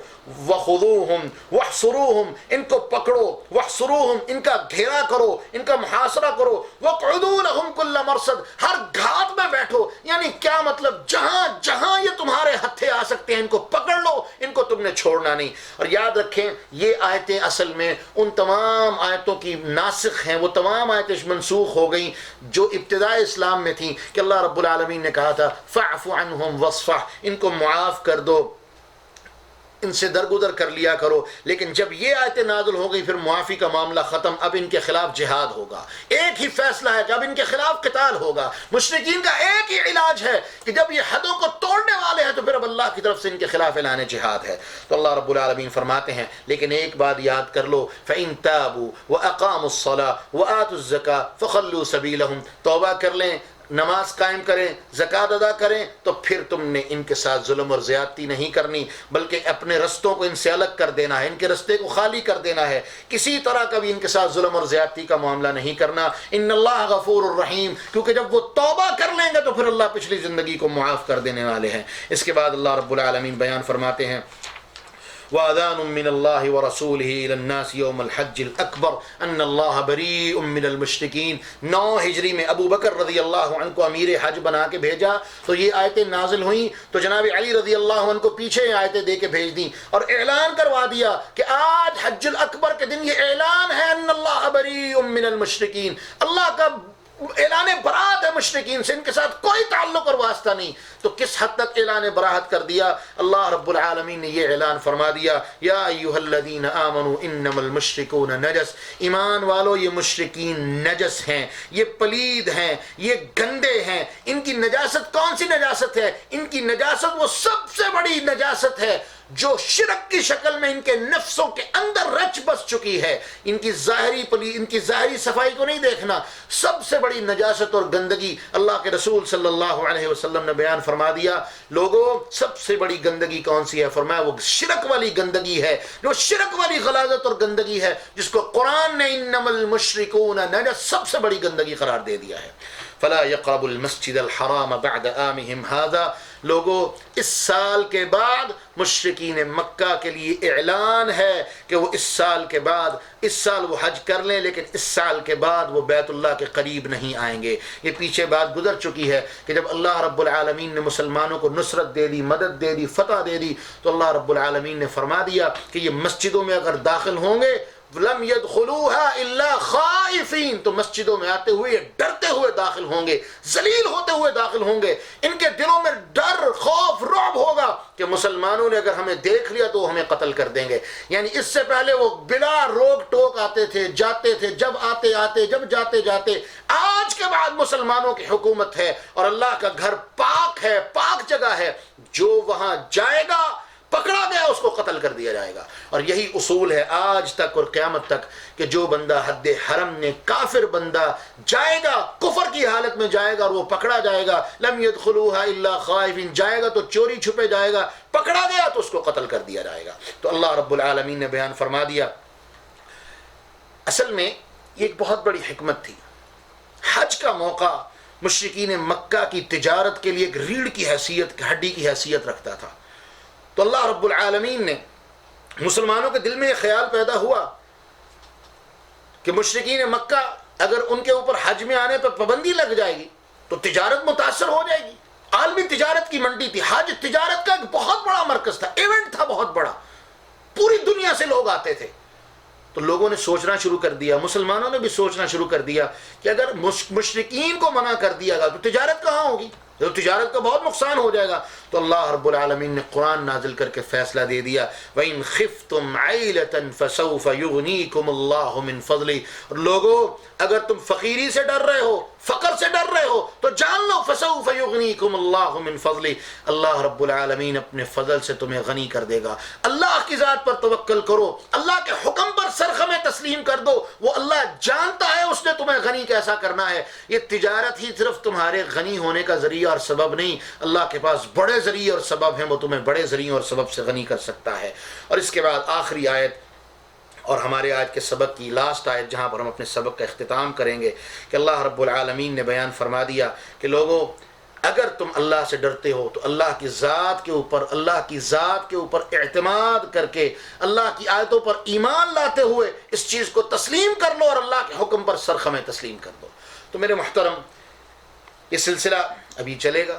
وَخُذُوهُمْ وَاحْصُرُوهُمْ، ان کو پکڑو، وَاحْصُرُوهُمْ، ان کا گھیرا کرو، ان کا محاصرہ کرو، وَاقْعُدُوا لَهُمْ كُلَّ مَرْصَدٍ، ہر گھات میں بیٹھو۔ یعنی کیا مطلب، جہاں جہاں یہ تمہارے ہتھے آ سکتے ہیں ان کو پکڑ لو، ان کو تم نے چھوڑنا نہیں۔ اور یاد رکھیں یہ آیتیں اصل میں ان تمام آیتوں کی ناسخ ہیں، وہ تمام آیتیں منسوخ ہو گئیں جو ابتداء اسلام میں تھیں کہ اللہ رب العالمین نے کہا تھا فَاعْفُ عَنْهُمْ وَاصْفَحْ، ان کو معاف کر دو، ان سے درگزر کر لیا کرو۔ لیکن جب یہ آیتیں نازل ہو گئی پھر معافی کا معاملہ ختم، اب ان کے خلاف جہاد ہوگا۔ ایک ہی فیصلہ ہے کہ اب ان کے خلاف قتال ہوگا۔ مشرکین کا ایک ہی علاج ہے کہ جب یہ حدوں کو توڑنے والے ہیں تو پھر اب اللہ کی طرف سے ان کے خلاف اعلان جہاد ہے۔ تو اللہ رب العالمین فرماتے ہیں لیکن ایک بات یاد کر لو فَإِن تَابُوا وَأَقَامُوا الصَّلَاةَ وَآتُوا الزَّكَاةَ فَخَلُّوا سَبِيلَهُمْ، توبہ کر لیں، نماز قائم کریں، زکوٰۃ ادا کریں، تو پھر تم نے ان کے ساتھ ظلم اور زیادتی نہیں کرنی، بلکہ اپنے رستوں کو ان سے الگ کر دینا ہے، ان کے رستے کو خالی کر دینا ہے، کسی طرح کا بھی ان کے ساتھ ظلم اور زیادتی کا معاملہ نہیں کرنا۔ ان اللہ غفور الرحیم، کیونکہ جب وہ توبہ کر لیں گے تو پھر اللہ پچھلی زندگی کو معاف کر دینے والے ہیں۔ اس کے بعد اللہ رب العالمین بیان فرماتے ہیں وَأَذَانٌ مِّنَ اللَّهِ وَرَسُولِهِ إِلَى النَّاسِ يَوْمَ الْحَجِّ الْأَكْبَرِ أَنَّ اللَّهَ بَرِيءٌ مِّنَ الْمُشْرِكِينَ۔ 9 ہجری میں ابو بکر رضی اللہ عنہ کو امیر حج بنا کے بھیجا تو یہ آیتیں نازل ہوئیں، تو جناب علی رضی اللہ عنہ کو پیچھے آیتیں دے کے بھیج دیں اور اعلان کروا دیا کہ آج حج الاکبر کے دن یہ اعلان ہے ان اللہ بریء من المشرکین، اللہ کا اعلان برات ہے مشرکین سے، ان کے ساتھ کوئی تعلق اور واسطہ نہیں۔ تو کس حد تک اعلان براحت کر دیا؟ اللہ رب العالمین نے یہ اعلان فرما دیا یا ایھا الذین آمنوا انما المشرکون نجس، ایمان والو یہ مشرکین نجس ہیں، یہ پلید ہیں، یہ گندے ہیں۔ ان کی نجاست کون سی نجاست ہے؟ ان کی نجاست وہ سب سے بڑی نجاست ہے جو شرک کی شکل میں ان کے نفسوں کے اندر رچ بس چکی ہے۔ ان کی ظاہری صفائی کو نہیں دیکھنا، سب سے بڑی نجاست اور گندگی اللہ کے رسول صلی اللہ علیہ وسلم نے بیان فرما دیا۔ لوگوں سب سے بڑی گندگی کون سی ہے؟ فرمایا وہ شرک والی گندگی ہے، جو شرک والی غلاظت اور گندگی ہے جس کو قرآن نے انما المشرکون نجس سب سے بڑی گندگی قرار دے دیا ہے۔ فلا يقربوا المسجد الحرام بعد عامهم هذا، لوگوں اس سال کے بعد مشرکین مکہ کے لیے اعلان ہے کہ وہ اس سال کے بعد، اس سال وہ حج کر لیں لیکن اس سال کے بعد وہ بیت اللہ کے قریب نہیں آئیں گے۔ یہ پیچھے بات گزر چکی ہے کہ جب اللہ رب العالمین نے مسلمانوں کو نصرت دے دی، مدد دے دی، فتح دے دی، تو اللہ رب العالمین نے فرما دیا کہ یہ مسجدوں میں اگر داخل ہوں گے لم يدخلوها الا خائفین، تو مسجدوں میں آتے ہوئے ڈرتے ہوئے داخل ہوں گے، ذلیل ہوتے ہوئے داخل ہوں گے۔ ان کے دلوں میں ڈر، خوف، رعب ہوگا کہ مسلمانوں نے اگر ہمیں دیکھ لیا تو ہمیں قتل کر دیں گے۔ یعنی اس سے پہلے وہ بلا روک ٹوک آتے تھے، جاتے تھے، جب آتے جب جاتے جاتے۔ آج کے بعد مسلمانوں کی حکومت ہے اور اللہ کا گھر پاک ہے، پاک جگہ ہے، جو وہاں جائے گا پکڑا گیا اس کو قتل کر دیا جائے گا۔ اور یہی اصول ہے آج تک اور قیامت تک کہ جو بندہ حد حرم نے کافر بندہ جائے گا، کفر کی حالت میں جائے گا اور وہ پکڑا جائے گا، لم يدخلوها الا خائفین، جائے گا تو چوری چھپے جائے گا، پکڑا گیا تو اس کو قتل کر دیا جائے گا۔ تو اللہ رب العالمین نے بیان فرما دیا۔ اصل میں یہ ایک بہت بڑی حکمت تھی۔ حج کا موقع مشرکین مکہ کی تجارت کے لیے ایک ریڑھ کی حیثیت، ہڈی کی حیثیت رکھتا تھا۔ تو اللہ رب العالمین نے مسلمانوں کے دل میں یہ خیال پیدا ہوا کہ مشرکین مکہ اگر ان کے اوپر حج میں آنے پر پابندی لگ جائے گی تو تجارت متاثر ہو جائے گی۔ عالمی تجارت کی منڈی تھی، حج تجارت کا ایک بہت بڑا مرکز تھا، ایونٹ تھا بہت بڑا، پوری دنیا سے لوگ آتے تھے۔ تو لوگوں نے سوچنا شروع کر دیا، مسلمانوں نے بھی سوچنا شروع کر دیا کہ اگر مشرکین کو منع کر دیا گا تو تجارت کہاں ہوگی؟ تو تجارت کا بہت نقصان ہو جائے گا۔ تو اللہ رب العالمین نے قرآن نازل کر کے فیصلہ دے دیا وَإِنْ خِفْتُمْ عَيْلَةً فَسَوْفَ يُغْنِيكُمُ اللَّهُ مِنْ فَضْلِهِ، اور لوگوں اگر تم فقیری سے ڈر رہے ہو، فقر سے ڈر رہے ہو تو جان لو فَسَوْفَ يُغْنِيكُمُ اللَّهُ مِنْ فَضْلِهِ، اللہ رب العالمین اپنے فضل سے تمہیں غنی کر دے گا۔ اللہ کی ذات پر توکل کرو، اللہ کے حکم پر سرخمیں تسلیم کر دو، وہ اللہ جانتا ہے اس نے تمہیں غنی کیسا کرنا ہے۔ یہ تجارت ہی صرف تمہارے غنی ہونے کا ذریعہ اور سبب نہیں، اللہ کے پاس بڑے ذریعے اور سبب ہیں، وہ تمہیں بڑے ذریعے اور سبب سے غنی کر سکتا ہے۔ اور اس کے بعد آخری آیت اور ہمارے آج کے سبق کی لاسٹ آیت جہاں پر ہم اپنے سبق کا اختتام کریں گے کہ اللہ رب العالمین نے بیان فرما دیا کہ لوگوں اگر تم اللہ سے ڈرتے ہو تو اللہ کی ذات کے اوپر اعتماد کر کے اللہ کی آیتوں پر ایمان لاتے ہوئے اس چیز کو تسلیم کر لو اور اللہ کے حکم پر سرخمیں تسلیم کر دو۔ تو میرے محترم، یہ سلسلہ ابھی چلے گا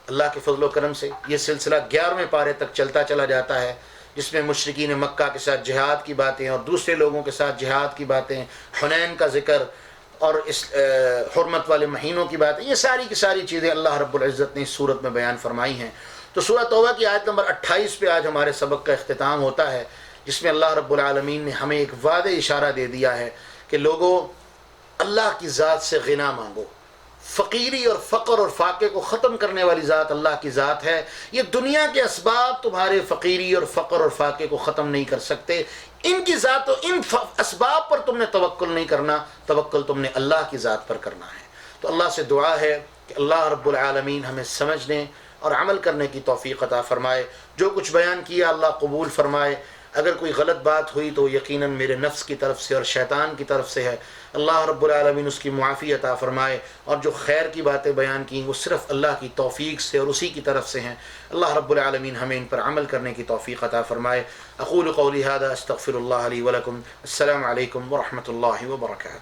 اللہ کے فضل و کرم سے۔ یہ سلسلہ 11ویں پارے تک چلتا چلا جاتا ہے، جس میں مشرکین مکہ کے ساتھ جہاد کی باتیں اور دوسرے لوگوں کے ساتھ جہاد کی باتیں، حنین کا ذکر اور اس حرمت والے مہینوں کی باتیں، یہ ساری کی ساری چیزیں اللہ رب العزت نے اس صورت میں بیان فرمائی ہیں۔ تو سورہ توبہ کی آیت نمبر 28 پہ آج ہمارے سبق کا اختتام ہوتا ہے، جس میں اللہ رب العالمین نے ہمیں ایک واضح اشارہ دے دیا ہے کہ لوگوں اللہ کی ذات سے غنا مانگو۔ فقیری اور فقر اور فاقے کو ختم کرنے والی ذات اللہ کی ذات ہے۔ یہ دنیا کے اسباب تمہارے فقیری اور فقر اور فاقے کو ختم نہیں کر سکتے۔ ان کی ذات و ان اسباب پر تم نے توکل نہیں کرنا، توکل تم نے اللہ کی ذات پر کرنا ہے۔ تو اللہ سے دعا ہے کہ اللہ رب العالمین ہمیں سمجھنے اور عمل کرنے کی توفیق عطا فرمائے. جو کچھ بیان کیا اللہ قبول فرمائے. اگر کوئی غلط بات ہوئی تو یقیناً میرے نفس کی طرف سے اور شیطان کی طرف سے ہے. اللہ رب العالمین اس کی معافی عطا فرمائے. اور جو خیر کی باتیں بیان کیں وہ صرف اللہ کی توفیق سے اور اسی کی طرف سے ہیں. اللہ رب العالمین ہمیں ان پر عمل کرنے کی توفیق عطا فرمائے. اقول قولی ھذا استغفر اللہ لی ولکم. السلام علیکم ورحمۃ اللہ وبرکاتہ.